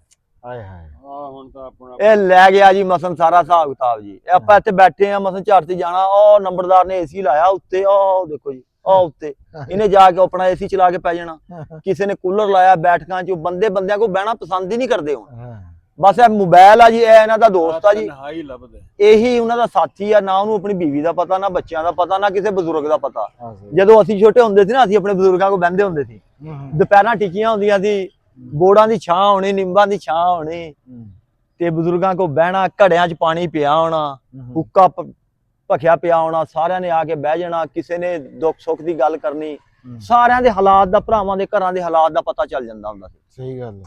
ਹਾਏ ਹਾਏ ਹੁਣ ਤਾਂ ਆਪਣਾ ਇਹ ਲੈ ਗਿਆ ਜੀ ਮਸਨ ਸਾਰਾ ਹਿਸਾਬ ਕਿਤਾਬ ਜੀ। ਆਪਾਂ ਇੱਥੇ ਬੈਠੇ ਆ ਮਸਨ ਝਾੜ ਤੇ ਜਾਣਾ, ਉਹ ਨੰਬਰਦਾਰ ਨੇ ਏਸੀ ਲਾਇਆ ਉੱਤੇ, ਉਹ ਦੇਖੋ ਜੀ ਉਹ ਉੱਤੇ ਇਹਨੇ ਜਾ ਕੇ ਆਪਣਾ ਏਸੀ ਚਲਾ ਕੇ ਪੈ ਜਾਣਾ। ਕਿਸੇ ਨੇ ਕੂਲਰ ਲਾਇਆ ਬੈਠਕਾਂ ਚ, ਬੰਦਿਆਂ ਕੋ ਬਹਿਣਾ ਪਸੰਦ ਹੀ ਨਹੀਂ ਕਰਦੇ ਹੁਣ। ਬਸ ਇਹ ਮੋਬਾਈਲ ਆ ਜੀ, ਇਹ ਇਹਨਾਂ ਦਾ ਦੋਸਤ ਆ ਜੀ, ਇਹੀ ਉਹਨਾਂ ਦਾ ਸਾਥੀ ਆ। ਨਾ ਉਹਨੂੰ ਆਪਣੀ ਬੀਵੀ ਦਾ ਪਤਾ, ਨਾ ਬੱਚਿਆਂ ਦਾ ਪਤਾ, ਨਾ ਕਿਸੇ ਬਜ਼ੁਰਗ ਦਾ ਪਤਾ। ਜਦੋਂ ਅਸੀਂ ਛੋਟੇ ਹੁੰਦੇ ਸੀ ਨਾ, ਅਸੀਂ ਆਪਣੇ ਬਜ਼ੁਰਗਾਂ ਕੋਲ ਬਹਿੰਦੇ ਹੁੰਦੇ ਸੀ, ਦੁਪਹਿਰਾਂ ਟਿੱਕੀਆਂ ਹੁੰਦੀਆਂ ਸੀ, ਬੋੜਾਂ ਦੀ ਛਾਂ ਹੋਣੀ, ਨਿੰਬਾਂ ਦੀ ਛਾਂ ਹੋਣੀ, ਤੇ ਬਜ਼ੁਰਗਾਂ ਕੋਲ ਬਹਿਣਾ, ਘੜਿਆਂ 'ਚ ਪਾਣੀ ਪਿਆ ਹੋਣਾ, ਹੁੱਕਾ ਭਖਿਆ ਪਿਆ ਹੋਣਾ, ਸਾਰਿਆਂ ਨੇ ਆ ਕੇ ਬਹਿ ਜਾਣਾ, ਕਿਸੇ ਨੇ ਦੁੱਖ ਸੁੱਖ ਦੀ ਗੱਲ ਕਰਨੀ, ਸਾਰਿਆਂ ਦੇ ਹਾਲਾਤ ਦਾ, ਭਰਾਵਾਂ ਦੇ ਘਰਾਂ ਦੇ ਹਾਲਾਤ ਦਾ ਪਤਾ ਚੱਲ ਜਾਂਦਾ ਹੁੰਦਾ ਸੀ। ਸਹੀ ਗੱਲ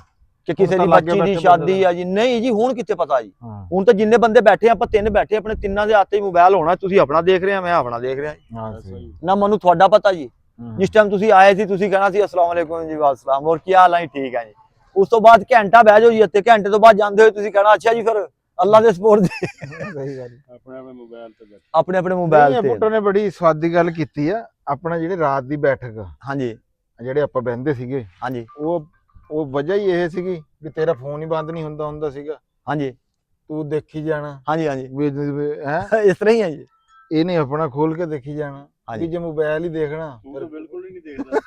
ਕਿ ਕਿਸੇ ਦੀ ਬੱਚੀ ਦੀ ਸ਼ਾਦੀ ਆ ਜੀ। ਨਹੀਂ ਜੀ ਹੁਣ ਕਿੱਥੇ ਪਤਾ ਜੀ, ਹੁਣ ਤਾਂ ਜਿੰਨੇ ਬੰਦੇ ਬੈਠੇ ਆਪਾਂ ਤਿੰਨ ਬੈਠੇ, ਆਪਣੇ ਤਿੰਨਾਂ ਦੇ ਹੱਥ 'ਚ ਮੋਬਾਈਲ ਹੋਣਾ, ਤੁਸੀਂ ਆਪਣਾ ਦੇਖ ਰਹੇ ਆ, ਮੈਂ ਆਪਣਾ ਦੇਖ ਰਿਹਾ, ਨਾ ਮੈਨੂੰ ਤੁਹਾਡਾ ਪਤਾ ਜੀ। ਜਿਸ ਟਾਈਮ ਤੁਸੀਂ ਆਏ ਸੀ ਤੁਸੀਂ ਕਹਿਣਾ ਸੀ ਅਸਲਾਮ ਵਾਲੇਕੁਮ ਜੀ, ਵਾਸਲਾਮ, ਹੋਰ ਕੀ ਹਾਲ ਹੈ? ਠੀਕ ਹੈ ਜੀ। ਉਸ ਤੋਂ ਬਾਅਦ ਘੰਟਾ ਬਹਿ ਜਾਓ ਜੀ ਇੱਥੇ, ਘੰਟੇ ਤੋਂ ਬਾਅਦ ਜਾਂਦੇ ਹੋਏ ਤੁਸੀਂ ਕਹਿਣਾ ਅੱਛਾ ਜੀ ਫਿਰ ਅੱਲਾ ਦੇ ਸਪੋਰਟ ਦੇ। ਸਹੀ ਗੱਲ। ਆਪਣੇ ਮੋਬਾਈਲ ਤੇ ਆਪਣੇ ਮੋਬਾਈਲ ਤੇ। ਪੁੱਟਰ ਨੇ ਬੜੀ ਸਵਾਦੀ ਗੱਲ ਕੀਤੀ ਆ, ਆਪਣਾ ਜਿਹੜੇ ਰਾਤ ਦੀ ਬੈਠਕ, ਹਾਂਜੀ ਜਿਹੜੇ ਆਪਾਂ ਬਹਿੰਦੇ ਸੀਗੇ, ਹਾਂਜੀ, ਉਹ ਵਜ੍ਹਾ ਹੀ ਇਹ ਸੀਗੀ ਵੀ ਤੇਰਾ ਫੋਨ ਹੀ ਬੰਦ ਨਹੀਂ ਹੁੰਦਾ ਸੀਗਾ। ਹਾਂਜੀ ਤੂੰ ਦੇਖੀ ਜਾਣਾ। ਹਾਂਜੀ ਹਾਂਜੀ ਹੈ ਇਸ ਤਰ੍ਹਾਂ ਹੀ ਹੈ ਜੀ। ਇਹਨੇ ਆਪਣਾ ਖੋਲ ਕੇ ਦੇਖੀ ਜਾਣਾ, ਵੀ ਜੇ ਮੋਬਾਈਲ ਹੀ ਦੇਖਣਾ ਫਿਰ ਬਿਲਕੁਲ ਹੀ ਨਹੀਂ ਦੇਖਦਾ।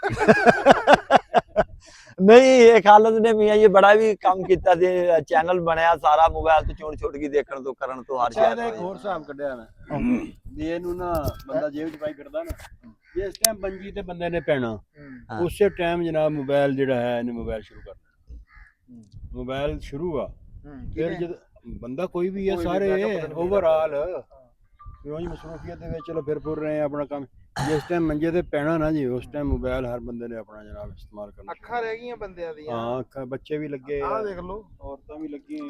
ਨਹੀਂ ਇਹ ਖਾਲਦ ਨੇ ਮੀਆਂ ਜੀ ਬੜਾ ਵੀ ਕੰਮ ਕੀਤਾ ਸੀ, ਚੈਨਲ ਬਣਿਆ ਸਾਰਾ ਮੋਬਾਈਲ ਤੇ ਚੋਣ ਛੋਟ ਕੇ ਦੇਖਣ ਤੋਂ ਕਰਨ ਤੋਂ ਹਰ ਸ਼ਾਇਦ ਇੱਕ ਹੋਰ ਹਿਸਾਬ ਕੱਢਿਆ ਮੈਂ ਵੀ ਇਹਨੂੰ ਨਾ ਬੰਦਾ ਜੇਬ ਚ ਪਾਈ ਫਿਰਦਾ ਨਾ, ਜਿਸ ਟਾਈਮ ਮੰਜੀ ਤੇ ਬੰਦੇ ਨੇ ਪੈਣਾ ਉਸੇ ਟਾਈਮ ਜਨਾਬ ਮੋਬਾਈਲ ਜਿਹੜਾ ਹੈ ਇਹਨੇ ਮੋਬਾਈਲ ਸ਼ੁਰੂ ਕਰਨਾ। ਮੋਬਾਈਲ ਸ਼ੁਰੂ ਆ, ਫਿਰ ਜਦ ਬੰਦਾ ਕੋਈ ਵੀ ਹੈ, ਸਾਰੇ ਓਵਰਆਲ ਕਿਉਂ ਜੀ ਮਸਰੂਫੀਅਤ ਦੇ ਵਿੱਚ ਚਲੋ ਫਿਰ ਰਹੇ ਆ ਆਪਣਾ ਕੰਮ। ਜਿਸ ਟਾਈਮ ਮੰਜੇ ਤੇ ਪੈਣਾ ਨਾ ਜੀ, ਉਸ ਟਾਈਮ ਮੋਬਾਈਲ ਹਰ ਬੰਦੇ ਨੇ ਆਪਣਾ ਜਨਾਬ ਇਸਤੇਮਾਲ ਕਰਨਾ। ਅੱਖਾਂ ਰਹਿ ਗਈਆਂ ਬੰਦਿਆਂ ਦੀਆਂ। ਹਾਂ ਅੱਖਾਂ, ਬੱਚੇ ਵੀ ਲੱਗੇ, ਆਹ ਦੇਖ ਲਓ, ਔਰਤਾਂ ਵੀ ਲੱਗੀਆਂ,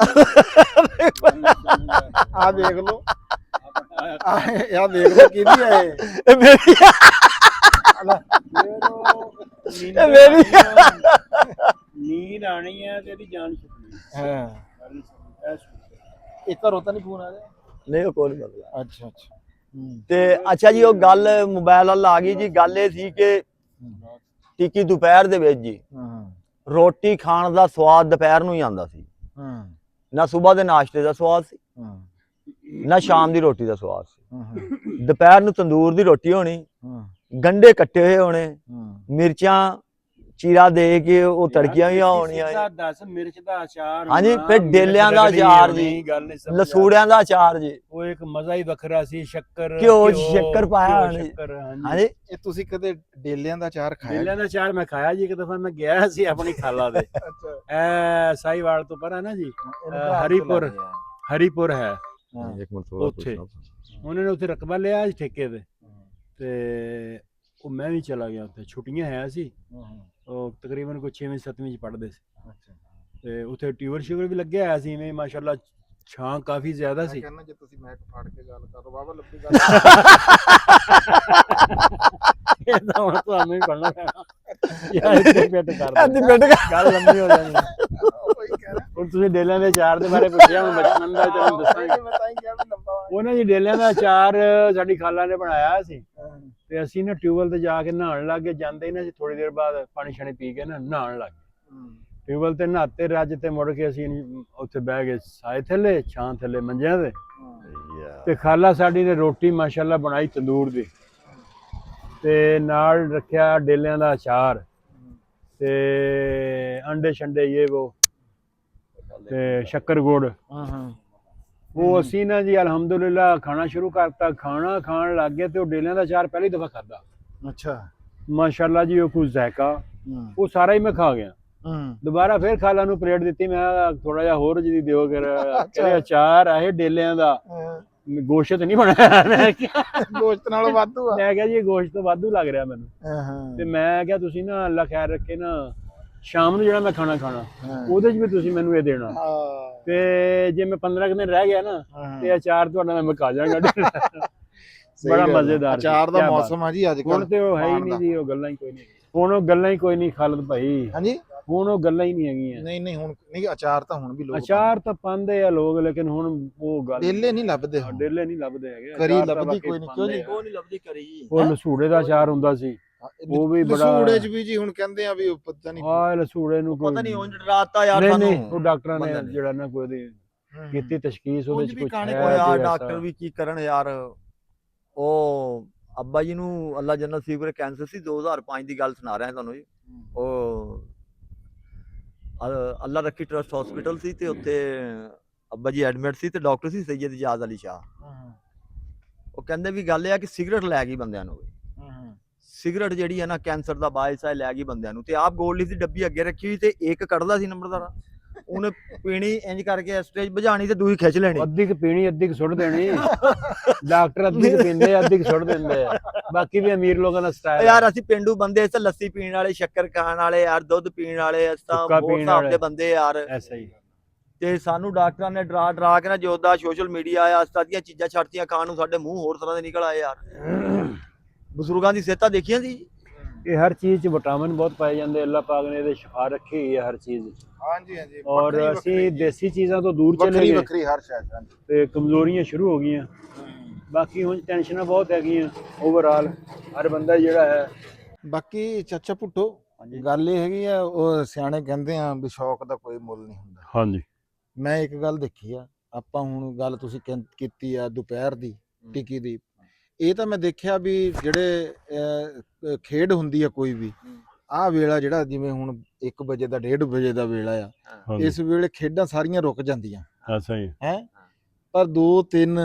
ਆਹ ਦੇਖ ਲਓ, ਆਹ ਦੇਖ ਲਓ ਕਿਹਦੀ ਹੈ ਇਹ ਮੇਰੀ ਨੀਂਦ ਆਣੀ ਹੈ ਤੇ ਇਹਦੀ ਜਾਨ ਛੁੱਟਣੀ। ਹਾਂ ਇਹ ਘਰੋਂ ਤਾਂ ਨਹੀਂ ਫੋਨ ਆ ਰਿਹਾ? ਨਹੀਂ ਉਹ ਕੋਈ ਨਹੀਂ। ਅੱਛਾ ਅੱਛਾ। ਤੇ ਅੱਛਾ ਜੀ ਉਹ ਗੱਲ ਮੋਬਾਈਲ ਵੱਲ ਆ ਗਈ ਜੀ। ਗੱਲ ਇਹ ਸੀ ਕਿ ਟਿੱਕੀ ਦੁਪਹਿਰ ਦੇ ਵਿੱਚ ਜੀ ਰੋਟੀ ਖਾਣ ਦਾ ਸਵਾਦ ਦੁਪਹਿਰ ਨੂੰ ਹੀ ਆਉਂਦਾ ਸੀ। ਨਾ ਸਵੇਰ ਦੇ ਨਾਸ਼ਤੇ ਦਾ ਸਵਾਦ ਸੀ, ਨਾ ਸ਼ਾਮ ਦੀ ਰੋਟੀ ਦਾ ਸਵਾਦ ਸੀ। ਦੁਪਹਿਰ ਨੂੰ ਤੰਦੂਰ ਦੀ ਰੋਟੀ ਹੋਣੀ, ਗੰਢੇ ਕੱਟੇ ਹੋਏ ਹੋਣੇ, ਮਿਰਚਾਂ ਚੀਰਾ ਦੇ ਕੇ ਉਹ ਤੜਕੀਆਂ ਵੀ ਹੋਣੀਆਂ, 10 ਮਿਰਚ ਦਾ ਅਚਾਰ, ਹਾਂਜੀ, ਫਿਰ ਡੇਲਿਆਂ ਦਾ ਅਚਾਰ ਜੀ, ਲਸੂੜਿਆਂ ਦਾ ਅਚਾਰ ਜੀ, ਉਹ ਇੱਕ ਮਜ਼ਾ ਹੀ ਵੱਖਰਾ ਸੀ। ਸ਼ੱਕਰ, ਘਿਓ ਸ਼ੱਕਰ ਪਾਇਆ ਹੋਣੀ। ਹਾਂਜੀ ਇਹ ਤੁਸੀਂ ਕਦੇ ਡੇਲਿਆਂ ਦਾ ਅਚਾਰ ਖਾਇਆ? ਡੇਲਿਆਂ ਦਾ ਅਚਾਰ ਮੈਂ ਖਾਇਆ ਜੀ, ਇੱਕ ਦਫਾ ਮੈਂ ਗਿਆ ਸੀ ਆਪਣੀ ਖਾਲਾ ਦੇ, ਸਾਈਵਾਲ ਤੋਂ ਪਰਾਂ ਨਾ ਜੀ, ਹਰੀਪੁਰ ਹੈ, ਉੱਥੇ ਉਹਨਾਂ ਨੇ ਉੱਥੇ ਰਕਬਾ ਲਿਆ ਠੇਕੇ ਤੇ, ਤੇ ਉਹ ਮੈਂ ਵੀ ਚਲਾ ਗਿਆ ਉੱਥੇ, ਛੁੱਟੀਆਂ ਹੈ ਸੀ, ਉਹ ਤਕਰੀਬਨ ਕੋਈ 6ਵੀਂ 7ਵੀਂ ਚ ਪੜ੍ਹਦੇ ਸੀ। ਅੱਛਾ ਤੇ ਉੱਥੇ ਟਿਊਬਰ ਸ਼ੂਗਰ ਵੀ ਲੱਗਿਆ ਹੋਇਆ ਸੀ, ਇਵੇਂ ਮਾਸ਼ਾਅੱਲਾ ਛਾਂ ਕਾਫੀ ਜ਼ਿਆਦਾ ਸੀ। ਕਹਿੰਦਾ ਜੇ ਤੁਸੀਂ ਮੈਕ ਫੜ ਕੇ ਗੱਲ ਕਰੋ ਬਾਬਾ ਲੱਭੀ ਗੱਲ ਇਹ ਤਾਂ ਹੁਣ ਤੁਹਾਨੂੰ ਹੀ ਪੜਨਾ ਪੈਣਾ ਯਾਰ, ਇੱਥੇ ਫਿੱਟ ਕਰ ਅੱਜ ਦੇ, ਬੈਠ ਗੱਲ ਲੰਮੀ ਹੋ ਜਾਣੀ। ਉਹੀ ਕਹਿ ਰਿਹਾ ਹੁਣ ਤੁਸੀਂ ਡੇਲਿਆਂ ਦੇ ਅਚਾਰ ਦੇ ਬਾਰੇ ਪੁੱਛਿਆ, ਮੈਂ ਬਚਪਨ ਦਾ ਤੈਨੂੰ ਦੱਸਾਂਗਾ। ਮੈਂ ਤਾਂ ਹੀ ਕਿਹਾ ਵੀ ਲੰਬਾ ਉਹਨਾਂ ਜੀ ਡੇਲਿਆਂ ਦਾ ਅਚਾਰ ਸਾਡੀ ਖਾਲਾ ਨੇ ਬਣਾਇਆ ਸੀ, ਤੇ ਅਸੀਂ ਨਾ ਟਿਊਬਵੈਲ ਤੇ ਜਾ ਕੇ ਨਹਾਉਣ ਲੱਗ ਗਏ। ਜਾਂਦੇ ਹੀ ਨਾ ਅਸੀਂ ਥੋੜੀ ਦੇਰ ਬਾਅਦ ਪਾਣੀ ਛਾਣੀ ਪੀ ਕੇ ਨਾ ਨਹਾਉਣ ਲੱਗ ਗਏ। ਟਿਊਬਵੈਲ ਤੇ ਨਹਾਤੇ ਰੱਜ ਤੇ ਮੁੜ ਕੇ ਅਸੀਂ ਉੱਥੇ ਬਹਿ ਗਏ ਸਾਏ ਥੱਲੇ, ਛਾਂ ਥੱਲੇ ਮੰਜਿਆਂ ਤੇ। ਤੇ ਖਾਲਾ ਸਾਡੀ ਨੇ ਰੋਟੀ ਮਾਸ਼ਾਅੱਲਾ ਬਣਾਈ ਤੰਦੂਰ ਦੀ, ਤੇ ਨਾਲ ਰੱਖਿਆ ਡੇਲਿਆਂ ਦਾ ਅਚਾਰ ਤੇ ਅੰਡੇ ਛੰਡੇ ਇਹ ਉਹ ਤੇ ਸ਼ੱਕਰ ਗੁੜ। ਉਹ ਅਸੀਂ ਨਾ ਜੀ ਅਲਹਮਦੁਲਿਲਾ ਖਾਣਾ ਸ਼ੁਰੂ ਕਰਤਾ, ਖਾਣਾ ਖਾਣ ਲੱਗ ਗਏ ਤੇ ਉਹ ਡੇਲਿਆਂ ਦਾ ਅਚਾਰ ਪਹਿਲੀ ਦਫਾ ਖਾਦਾ। ਅੱਛਾ ਮਾਸ਼ਾਅੱਲਾ ਜੀ, ਉਹ ਕੁਝ ਜ਼ਾਇਕਾ, ਉਹ ਸਾਰਾ ਹੀ ਮੈਂ ਖਾ ਗਿਆ। ਦੁਬਾਰਾ ਫਿਰ ਖਾਲਾ ਨੂੰ ਪਲੇਟ ਦਿੱਤੀ, ਮੈਂ ਥੋੜਾ ਜਿਹਾ ਹੋਰ ਜੀ ਦਿਓ ਕਰ, ਕਹਿੰਦੇ ਅਚਾਰ ਆਏ ਡੇਲਿਆਂ ਦਾ, ਗੋਸ਼ਤ ਨਹੀਂ ਬਣਾਇਆ। ਮੈਂ ਕਿਹਾ ਗੋਸ਼ਤ ਨਾਲੋਂ ਵਾਧੂ ਆ। ਮੈਂ ਕਿਹਾ ਜੀ ਗੋਸ਼ਤ ਤੋਂ ਵਾਧੂ ਲੱਗ ਰਿਹਾ ਮੈਨੂੰ। ਤੇ ਮੈਂ ਕਿਹਾ ਤੁਸੀਂ ਨਾ ਅੱਲਾ ਖੈਰ ਰੱਖੇ ਨਾ, ਸ਼ਾਮ ਨੂੰ ਜਿਹੜਾ ਮੈਂ ਖਾਣਾ ਖਾਣਾ ਉਹਦੇ 'ਚ ਵੀ ਤੁਸੀਂ ਮੈਨੂੰ ਇਹ ਦੇਣਾ, ਤੇ ਜੇ ਮੈਂ 15 ਕੁ ਦਿਨ ਰਹਿ ਗਿਆ ਨਾ ਤੇ ਅਚਾਰ ਤੁਹਾਡਾ ਮੈਂ ਖਾ ਜਾਵਾਂਗਾ। ਬੜਾ ਮਜ਼ੇਦਾਰ ਅਚਾਰ ਦਾ ਮੌਸਮ ਆ ਜੀ ਅੱਜ ਕੱਲ੍ਹ। ਹੁਣ ਤੇ ਉਹ ਹੈ ਹੀ ਨਹੀਂ ਜੀ, ਉਹ ਗੱਲਾਂ ਹੀ ਕੋਈ ਨਹੀਂ, ਹੁਣ ਉਹ ਗੱਲਾਂ ਹੀ ਕੋਈ ਨਹੀਂ ਖਾਲਦ ਭਾਈ। ਹਾਂਜੀ ਹੁਣ ਉਹ ਗੱਲਾਂ ਹੀ ਨਹੀਂ ਹੈਗੀਆਂ। ਨਹੀਂ ਹੁਣ ਨਹੀਂ, ਅਚਾਰ ਤਾਂ ਹੁਣ ਵੀ ਲੋਕ ਅਚਾਰ ਤਾਂ ਪਾਉਂਦੇ ਆ ਲੋਕ, ਲੇਕਿਨ ਹੁਣ ਉਹ ਗੱਲ ਡੇਲੇ ਨਹੀਂ ਲੱਭਦੇ ਹੁਣ। ਡੇਲੇ ਨਹੀਂ ਲੱਭਦੇ ਹੈਗੇ, ਕਰੀ ਅਚਾਰ ਤਾਂ ਲੱਭਦੀ ਬਾਕੀ ਕੋਈ ਨਹੀਂ, ਕਿਉਂ ਜੀ? ਉਹ ਨਹੀਂ ਲੱਭਦੀ ਕਰੀ ਜੀ। ਉਹ ਲਸੂੜੇ ਦਾ ਅਚਾਰ ਹੁੰਦਾ ਸੀ, ਉਹ ਵੀ ਬੜਾ। ਲਸੂੜੇ 'ਚ ਵੀ ਜੀ ਹੁਣ ਕਹਿੰਦੇ ਆ ਵੀ ਉਹ ਪਤਾ ਨਹੀਂ ਆਹ ਲਸੂੜੇ ਨੂੰ ਪਤਾ ਨਹੀਂ ਉਂਝ ਡਰਾਤਾ ਯਾਰ ਨਹੀਂ ਸਾਨੂੰ। ਨਹੀਂ, ਉਹ ਡਾਕਟਰਾਂ ਨੇ ਬੰਦੇ ਨੇ। ਜਿਹੜਾ ਨਾ ਕੋਈ ਉਹਦੀ ਕੀਤੀ ਤਸ਼ਖੀਸ, ਉਹਦੇ ਉਂਝ ਚ ਵੀ ਕੁਝ ਕਾਣੇ ਹੈ ਕੋ ਯਾਰ, ਕੋਈ ਡਾਕਟਰ ਐਸਾ। ਵੀ ਕੀ ਕਰਨ ਯਾਰ। ਉਹ ਅੱਬਾ ਜੀ ਨੂੰ ਅੱਲਾ ਜੰਨਤ ਨਸੀਬ ਕਰੇ, ਕੈਂਸਰ ਸੀ, 2005 ਦੀ ਗੱਲ ਸੁਣਾ ਰਿਹਾ ਤੁਹਾਨੂੰ ਜੀ। ਉਹ ਅੱਲਾ ਰੱਖੀ ਟਰਸਟ ਹਸਪੀਟਲ ਸੀ, ਤੇ ਉੱਥੇ ਅੱਬਾ ਜੀ ਐਡਮਿਟ ਸੀ, ਤੇ ਡਾਕਟਰ ਸੀ ਸੈਯਦ ਇਜਾਜ਼ ਅਲੀ ਸ਼ਾਹ। ਉਹ ਕਹਿੰਦੇ ਵੀ ਗੱਲ ਇਹ ਆ ਕਿ ਸਿਗਰਟ ਲੈ ਗਈ ਬੰਦਿਆਂ ਨੂੰ। ਸਿਗਰਟ ਜਿਹੜੀ ਹੈ ਨਾ ਕੈਂਸਰ ਦਾ ਬਾਇਸ ਹੈ, ਲੈ ਗਈ ਬੰਦਿਆਂ ਨੂੰ। ਤੇ ਆਪ ਗੋਲਡ ਲੀਫ ਦੀ ਡੱਬੀ ਅੱਗੇ ਰੱਖੀ ਹੋਈ, ਤੇ ਇੱਕ ਕੱਢਦਾ ਸੀ ਨੰਬਰਦਾਰਾ, ਉਹਨੇ ਪੀਣੀ ਇੰਜ ਕਰਕੇ ਸਟੇਜ ਬੁਝਾਣੀ ਤੇ ਦੂਈ ਖਿੱਚ ਲੈਣੀ। ਅੱਧੀ ਕੁ ਪੀਣੀ, ਅੱਧੀ ਕੁ ਸੁੱਟ ਦੇਣੀ। ਡਾਕਟਰ ਅੱਧੀ ਕੁ ਪੀਂਦੇ ਆ, ਅੱਧੀ ਕੁ ਸੁੱਟ ਦਿੰਦੇ ਆ। ਬਾਕੀ ਵੀ ਅਮੀਰ ਲੋਕਾਂ ਦਾ ਸਟਾਈਲ। ਯਾਰ ਅਸੀਂ ਪਿੰਡੂ ਬੰਦੇ, ਇਸ ਲੱਸੀ ਪੀਣ ਵਾਲੇ, ਸ਼ੱਕਰ ਖਾਣ ਵਾਲੇ, ਯਾਰ ਦੁੱਧ ਪੀਣ ਵਾਲੇ, ਇਸ ਤਾਂ ਹੋਰ ਹਿਸਾਬ ਦੇ ਬੰਦੇ ਯਾਰ। ਐਸਾ ਹੀ। ਤੇ ਸਾਨੂੰ ਡਾਕਟਰਾਂ ਨੇ ਡਰਾ ਕੇ ਨਾ, ਜੋਦਾ ਸੋਸ਼ਲ ਮੀਡੀਆ ਆਇਆ, ਅਸਤਾ ਦੀਆਂ ਚੀਜ਼ਾਂ ਛੱਡਤੀਆਂ ਖਾਣ ਨੂੰ, ਸਾਡੇ ਮੂੰਹ ਹੋਰ ਤਰ੍ਹਾਂ ਦੇ ਨਿਕਲ ਆਏ ਯਾਰ। ਬਜ਼ੁਰਗਾਂ ਦੀ ਸਿਹਤਾਂ ਦੇਖੀਆਂ ਸੀ। ਇਹ ਹਰ ਚੀਜ਼ 'ਚ ਵਿਟਾਮਿਨ ਬਹੁਤ ਪਾਏ ਜਾਂਦੇ, ਅੱਲਾਹ ਪਾਕ ਨੇ ਇਹਦੇ ਸ਼ਿਫਾ ਰੱਖੀ ਹੋਈ ਹੈ ਹਰ ਚੀਜ਼ 'ਚ। ਹਾਂਜੀ ਹਾਂਜੀ। ਔਰ ਅਸੀਂ ਦੇਸੀ ਚੀਜ਼ਾਂ ਤੋਂ ਦੂਰ ਚਲੇ ਗਏ, ਵੱਖਰੀ ਹਰ ਸ਼ਾਇਦ ਤੇ ਕਮਜ਼ੋਰੀਆਂ ਸ਼ੁਰੂ ਹੋ ਗਈਆਂ। ਬਾਕੀ ਹੁਣ ਟੈਨਸ਼ਨਾਂ ਬਹੁਤ ਹੈਗੀਆਂ ਓਵਰਆਲ, ਹਰ ਬੰਦਾ ਜਿਹੜਾ ਹੈ। ਬਾਕੀ ਚਾਚਾ ਭੁੱਟੋ, ਗੱਲ ਇਹ ਹੈਗੀ ਆ, ਉਹ ਸਿਆਣੇ ਕਹਿੰਦੇ ਆ ਵੀ ਸ਼ੌਕ ਦਾ ਕੋਈ ਮੁੱਲ ਨਹੀਂ ਹੁੰਦਾ। ਹਾਂਜੀ। ਮੈਂ ਇੱਕ ਗੱਲ ਦੇਖੀ ਆ, ਆਪਾਂ ਹੁਣ ਗੱਲ ਤੁਸੀਂ ਕੀਤੀ ਆ ਦੁਪਹਿਰ ਦੀ ਟਿੱਕੀ ਦੀ, ਇਹ ਤਾਂ ਮੈਂ ਦੇਖਿਆ ਵੀ ਜਿਹੜੇ ਖੇਡ ਹੁੰਦੀ ਆ ਕੋਈ ਵੀ, ਆਹ ਵੇਲਾ ਜਿਹੜਾ ਜਿਵੇਂ ਹੁਣ 1 ਵਜੇ ਦਾ 1:30 ਵਜੇ ਦਾ ਵੇਲਾ ਆ, ਇਸ ਵੇਲੇ ਖੇਡਾਂ ਸਾਰੀਆਂ ਰੁਕ ਜਾਂਦੀਆਂ। ਐਸਾ ਹੀ ਹੈ, ਪਰ 2-3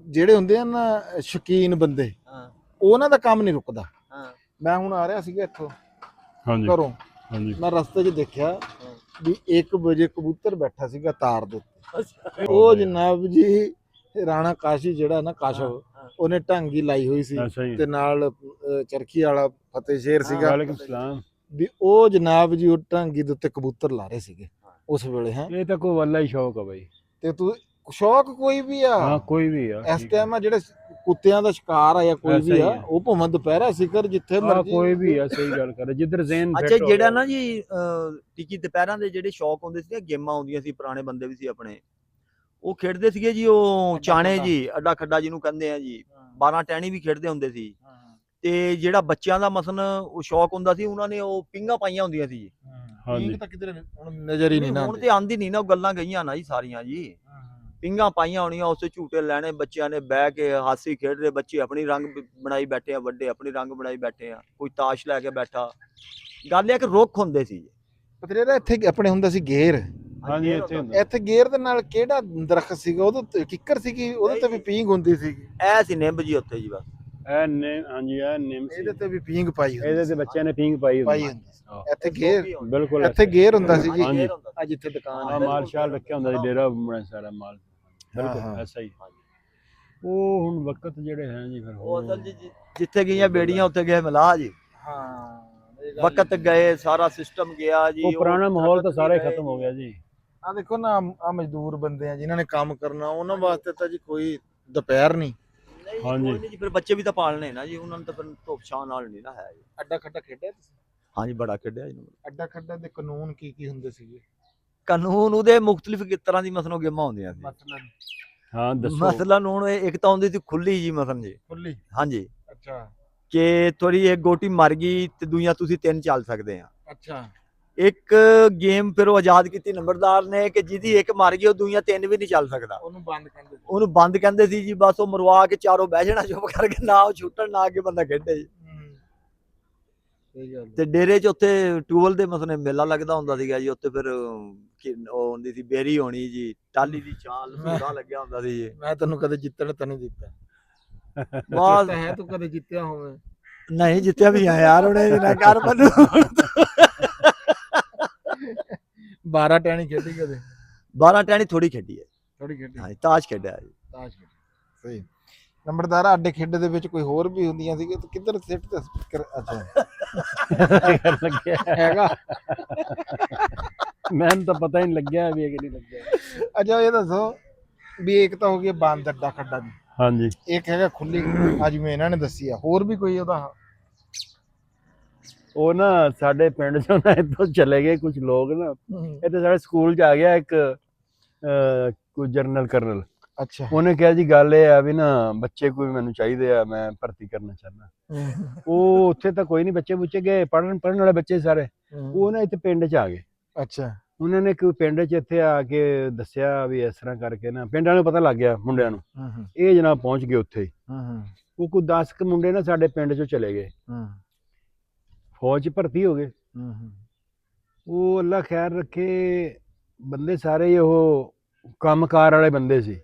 ਜਿਹੜੇ ਹੁੰਦੇ ਆ ਨਾ ਸ਼ੌਕੀਨ ਬੰਦੇ, ਉਹਨਾਂ ਦਾ ਕੰਮ ਨਹੀਂ ਰੁਕਦਾ। ਮੈਂ ਹੁਣ ਆ ਰਿਹਾ ਸੀਗਾ ਇੱਥੋਂ ਘਰੋਂ, ਮੈਂ ਰਸਤੇ 'ਚ ਦੇਖਿਆ ਵੀ 1 ਵਜੇ ਕਬੂਤਰ ਬੈਠਾ ਸੀਗਾ ਤਾਰ ਦੇ ਉੱਤੇ। ਉਹ ਜਨਾਬ ਜੀ ਰਾਣਾ ਕਾਸ਼ੀ ਜਿਹੜਾ ਨਾ ਕਾਸ਼ਵ, ਉਹਨੇ ਢਾਂਗੀ ਲਾਈ ਹੋਈ ਸੀ, ਤੇ ਨਾਲ ਚਰਖੀ ਵਾਲਾ ਫਤਿਹ ਸ਼ੇਰ ਸੀਗਾ। ਵਾਲੇਕੁਮ ਸਲਾਮ। ਵੀ ਉਹ ਜਨਾਬ ਜੀ ਉਹ ਢਾਂਗੀ ਦੇ ਉੱਤੇ ਕਬੂਤਰ ਲਾ ਰਹੇ ਸੀਗੇ ਉਸ ਵੇਲੇ। ਹੈ, ਇਹ ਤਾਂ ਕੋਈ ਵੱਲਾ ਹੀ ਸ਼ੌਕ ਆ ਬਾਈ। ਤੇ ਤੂੰ ਸ਼ੌਕ ਕੋਈ ਵੀ ਆ, ਹਾਂ ਕੋਈ ਵੀ ਆ, ਇਸ ਟਾਈਮ ਆ ਜਿਹੜੇ ਕੁੱਤਿਆਂ ਦਾ ਸ਼ਿਕਾਰ ਆ ਜਾਂ ਕੋਈ ਵੀ ਆ, ਉਹ ਭਾਵੇਂ ਦੁਪਹਿਰਾ ਸਿਕਰ ਜਿੱਥੇ ਮਰਜੀ ਕੋਈ ਵੀ ਆ, ਸਹੀ ਗੱਲ ਕਰ, ਜਿੱਧਰ ਜ਼ੇਨ ਅੱਛਾ ਜਿਹੜਾ ਨਾ ਜੀ ਟਿੱਕੀ ਦੁਪਹਿਰਾਂ ਦੇ ਜਿਹੜੇ ਸ਼ੌਕ ਹੁੰਦੇ ਸੀ, ਗੇਮਾਂ ਆਉਂਦੀਆਂ ਸੀ, ਪੁਰਾਣੇ ਬੰਦੇ ਵੀ ਸੀ ਆਪਣੇ, ਉਹ ਖੇਡਦੇ ਸੀਗੇ ਜੀ। ਉਹ ਚਾਣੇ ਜੀ, ਅੱਡਾ ਖੱਡਾ ਜਿਹਨੂੰ ਕਹਿੰਦੇ ਆ ਜੀ, 12 ਟਹਿਣੀ ਵੀ ਖੇਡਦੇ ਹੁੰਦੇ ਸੀ। ਤੇ ਜਿਹੜਾ ਬੱਚਿਆਂ ਦਾ ਮਸਨ ਉਹ ਸ਼ੌਕ ਹੁੰਦਾ ਸੀ, ਉਹਨਾਂ ਨੇ ਉਹ ਪਿੰਗਾ ਪਾਈਆਂ ਹੁੰਦੀਆਂ ਸੀ ਜੀ। ਪਿੰਗ ਤਾਂ ਕਿਧਰੇ ਹੁਣ ਨਜ਼ਰ ਹੀ ਨਹੀਂ ਨਾ, ਹੁਣ ਤੇ ਆਂਦੀ ਨਹੀਂ ਨਾ, ਉਹ ਗੱਲਾਂ ਗਈਆਂ ਨਾ ਜੀ ਸਾਰੀਆਂ ਜੀ। ਪਿੰਗਾ ਪਾਈਆਂ ਹੋਣੀਆਂ, ਉਸੇ ਝੂਟੇ ਲੈਣੇ, ਬੱਚਿਆਂ ਨੇ ਬਹਿ ਕੇ ਹਾਸੀ ਖੇਡ ਰਹੇ, ਬੱਚੇ ਆਪਣੀ ਰੰਗ ਬਣਾਈ ਬੈਠੇ ਆ, ਵੱਡੇ ਆਪਣੀ ਰੰਗ ਬਣਾਈ ਬੈਠੇ ਆ, ਕੋਈ ਤਾਸ਼ ਲੈ ਕੇ ਬੈਠਾ। ਗੱਲ ਇਹ ਕਿ ਰੁੱਖ ਹੁੰਦੇ ਸੀ ਪਤਰੇਰਾ, ਇੱਥੇ ਆਪਣੇ ਹੁੰਦਾ ਸੀ ਗੇਰ। ਹਾਂਜੀ, ਇੱਥੇ ਗੇਰ ਦੇ ਨਾਲ ਕਿਹੜਾ ਦਰਖਤ ਸੀਗਾ, ਉਹਦੇ ਤੇ ਕਿੱਕਰ ਸੀਗੀ, ਉਹਦੇ ਤੇ ਵੀ ਪੀਂਗ ਹੁੰਦੀ ਸੀਗੀ। ਐ ਸੀ ਨਿੰਬ ਜੀ ਉੱਥੇ ਜੀ, ਬਸ ਇਹ ਨੇ। ਹਾਂਜੀ, ਇਹ ਨਿੰਮ ਸੀ, ਇਹਦੇ ਤੇ ਵੀ ਪੀਂਗ ਪਾਈ ਹੁੰਦੀ, ਇਹਦੇ ਤੇ ਬੱਚਿਆਂ ਨੇ ਪੀਂਗ ਪਾਈ ਹੁੰਦੀ। ਇੱਥੇ ਗੇਰ, ਬਿਲਕੁਲ ਇੱਥੇ ਗੇਰ ਹੁੰਦਾ ਸੀ ਜੀ। ਹਾਂਜੀ, ਆ ਜਿੱਥੇ ਦੁਕਾਨ ਆ ਮਾਲ ਸ਼ਾਲ ਰੱਖਿਆ ਹੁੰਦਾ ਸੀ, ਡੇਰਾ ਬਣਾ ਸਾਰਾ ਮਾਲ। ਬਿਲਕੁਲ ਐਸਾ ਹੀ। ਉਹ ਹੁਣ ਵਕਤ ਜਿਹੜੇ ਹੈ ਜੀ ਫਿਰ ਉਹ ਅਸਲ ਜੀ ਜਿੱਥੇ ਗਈਆਂ ਬੇੜੀਆਂ ਉੱਥੇ ਗਏ ਮਲਾਹ ਜੀ। ਹਾਂ ਵਕਤ ਗਏ, ਸਾਰਾ ਸਿਸਟਮ ਗਿਆ ਜੀ। ਉਹ ਪੁਰਾਣਾ ਮਾਹੌਲ ਤਾਂ ਦਰਖਤ ਸਾਰਾ ਹੀ ਨਹੀਂ ਖਤਮ ਹੋ ਰਹੇ ਗਿਆ ਜੀ। ਆ ਦੇਖੋ ਨਾ, ਆ ਮਜ਼ਦੂਰ ਬੰਦੇ ਆ ਜਿਨ੍ਹਾਂ ਨੇ ਕੰਮ ਕਰਨਾ, ਉਹਨਾਂ ਵਾਸਤੇ ਤਾਂ ਜੀ ਕੋਈ ਦੁਪਹਿਰ ਨਹੀਂ। ਨਹੀਂ ਜੀ, ਹਾਂਜੀ। ਕੋਈ ਨਹੀਂ ਜੀ, ਫਿਰ ਬੱਚੇ ਵੀ ਤਾਂ ਪਾਲਣੇ ਨਾ ਜੀ, ਉਹਨਾਂ ਨੂੰ ਤਾਂ ਫਿਰ ਧੁੱਪ ਛਾਂ ਨਾਲ ਨਹੀਂ ਨਾ ਹੈ ਜੀ। ਅੱਡਾ ਖੱਡਾ ਖੇਡਿਆ ਤੁਸੀਂ? ਹਾਂਜੀ ਬੜਾ ਖੇਡਿਆ ਜੀ। ਅੱਡਾ ਖੱਡਾ ਦੇ ਕਾਨੂੰਨ ਕੀ ਕੀ ਹੁੰਦੇ ਸੀਗੇ? ਕਾਨੂੰਨ ਉਹਦੇ ਮੁxtਲਿਫ ਤਰ੍ਹਾਂ ਦੀ ਮਸਲੋਂ ਗੇਮਾਂ ਹੁੰਦੀਆਂ ਸੀ। ਮਸਲਨ ਹਾਂ ਦੱਸੋ। ਮਸਲਨ ਹੁਣ ਇੱਕ ਤਾਂ ਹੁੰਦੀ ਸੀ ਖੁੱਲੀ ਜੀ ਮਸਲਨ ਜੀ। ਖੁੱਲੀ? ਹਾਂਜੀ, ਅੱਛਾ ਕਿ ਥੋੜੀ ਇੱਕ ਗੋਟੀ ਮਰ ਗਈ ਤੇ ਦੂਈਆਂ ਤੁਸੀਂ 3 ਚੱਲ ਸਕਦੇ ਆ। ਅੱਛਾ। ਇੱਕ ਗੇਮ ਫਿਰ ਉਹ ਆਜ਼ਾਦ ਕੀਤੀ ਨੰਬਰਦਾਰ ਨੇ ਕਿ ਜਿਹਦੀ ਇੱਕ ਮਰ ਗਈ ਉਹ ਦੂਈਆਂ 3 ਵੀ ਨਹੀਂ ਚੱਲ ਸਕਦਾ। ਉਹਨੂੰ ਬੰਦ ਕਹਿੰਦੇ ਸੀ। ਉਹਨੂੰ ਬੰਦ ਕਹਿੰਦੇ ਸੀ ਜੀ। ਬਸ ਉਹ ਮਰਵਾ ਕੇ ਚਾਰੋਂ ਬਹਿ ਜਾਣਾ ਚੁੱਪ ਕਰਕੇ, ਨਾ ਉਹ ਛੁੱਟਣ ਨਾ ਅੱਗੇ ਬੰਦਾ ਖੇਡੇ ਜੀ। ਸਹੀ ਗੱਲ। ਤੇ ਡੇਰੇ 'ਚ ਉੱਥੇ ਟਿਊਬਲ ਦੇ ਮਸਲੇ ਮੇਲਾ ਲੱਗਦਾ ਹੁੰਦਾ ਸੀਗਾ ਜੀ। ਉੱਥੇ ਫਿਰ ਉਹ ਹੁੰਦੀ ਸੀ ਬੇਰੀ ਹੋਣੀ ਜੀ, ਟਾਲੀ ਦੀ ਚਾਲ ਸੂਰਾ ਲੱਗਿਆ ਹੁੰਦਾ ਸੀ ਜੀ। ਮੈਂ ਤੈਨੂੰ ਕਦੇ ਜਿੱਤਣ ਤਾਂ ਨਹੀਂ ਦਿੱਤਾ। ਬਸ ਹੈ ਤੂੰ ਕਦੇ ਜਿੱਤਿਆ ਹੋਵੇ? ਨਹੀਂ ਜਿੱਤਿਆ ਵੀ ਆ ਯਾਰ, ਉਹਨੇ ਨਾ ਕਰ ਮੈਨੂੰ। 12 ਟਾਣੀ ਖੇਡੀ ਕਦੇ? 12 ਟਾਣੀ ਥੋੜੀ ਖੇਡੀ ਹੈ। ਥੋੜੀ ਖੇਡੀ। ਹਾਂਜੀ ਤਾਸ਼ ਖੇਡਿਆ ਜੀ। ਤਾਸ਼ ਖੇਡੀ। ਸਹੀ। ਨੰਬਰਦਾਰ ਅੱਡੇ ਖੇਡੇ ਦੇ ਵਿੱਚ ਕੋਈ ਹੋਰ ਵੀ ਹੁੰਦੀਆਂ ਸੀਗੇ ਤੇ ਕਿੱਧਰ ਸਿੱਟ ਤੇ ਸਪੀਕਰ? ਅੱਛਾ ਲੱਗਿਆ ਹੈਗਾ। ਮੈਨੂੰ ਤਾਂ ਪਤਾ ਹੀ ਨਹੀਂ ਲੱਗਿਆ ਵੀ ਇਹ ਕਿ ਨਹੀਂ ਲੱਗਿਆ। ਅੱਛਾ ਇਹ ਦੱਸੋ ਵੀ ਇੱਕ ਤਾਂ ਹੋ ਗਿਆ ਬੰਦ ਅੱਡਾ ਖੱਡਾ ਦੀ, ਹਾਂਜੀ। ਇੱਕ ਹੈਗਾ ਖੁੱਲੀ, ਅੱਜ ਮੈਂ ਇਹਨਾਂ ਨੇ ਦੱਸੀ ਆ। ਹੋਰ ਵੀ ਕੋਈ ਉਹਦਾ? ਉਹ ਨਾ ਸਾਡੇ ਪਿੰਡ ਚੋਂ ਨਾ ਇੱਥੋਂ ਚਲੇ ਗਏ ਕੁਝ ਲੋਕ ਨਾ, ਇੱਥੇ ਸਾਡੇ ਸਕੂਲ 'ਚ ਆ ਗਿਆ ਇੱਕ ਕੋਈ ਜਨਰਲ ਕਰਨਲ। ਅੱਛਾ। ਉਹਨੇ ਕਿਹਾ ਜੀ ਗੱਲ ਇਹ ਆ ਵੀ ਨਾ ਬੱਚੇ ਕੋਈ ਮੈਨੂੰ ਚਾਹੀਦੇ ਆ, ਮੈਂ ਭਰਤੀ ਕਰਨਾ ਚਾਹੁੰਦਾ। ਉਹ ਉੱਥੇ ਤਾਂ ਕੋਈ ਨਹੀਂ, ਬੱਚੇ ਬੁੱਚੇ ਗਏ ਪੜ੍ਹਨ ਵਾਲੇ ਬੱਚੇ ਸਾਰੇ। ਉਹ ਨਾ ਇੱਥੇ ਪਿੰਡ 'ਚ ਆ ਗਏ। ਅੱਛਾ। ਉਹਨਾਂ ਨੇ ਕੋਈ ਪਿੰਡ 'ਚ ਇੱਥੇ ਆ ਕੇ ਦੱਸਿਆ ਵੀ ਇਸ ਤਰ੍ਹਾਂ ਕਰਕੇ ਨਾ ਪਿੰਡਾਂ ਨੂੰ ਪਤਾ ਲੱਗ ਗਿਆ ਮੁੰਡਿਆਂ ਨੂੰ। ਇਹ ਜਨਾਬ ਪਹੁੰਚ ਗਏ ਉੱਥੇ ਹੀ। ਉਹ ਕੋਈ 10 ਕੁ ਮੁੰਡੇ ਨਾ ਸਾਡੇ ਪਿੰਡ 'ਚੋਂ ਚਲੇ ਗਏ, ਫੌਜ 'ਚ ਭਰਤੀ ਹੋ ਗਏ। ਉਹ ਅੱਲਾ ਖੈਰ ਰੱਖੇ, ਬੰਦੇ ਸਾਰੇ ਹੀ ਉਹ ਕੰਮਕਾਰ ਵਾਲੇ ਬੰਦੇ ਸੀ।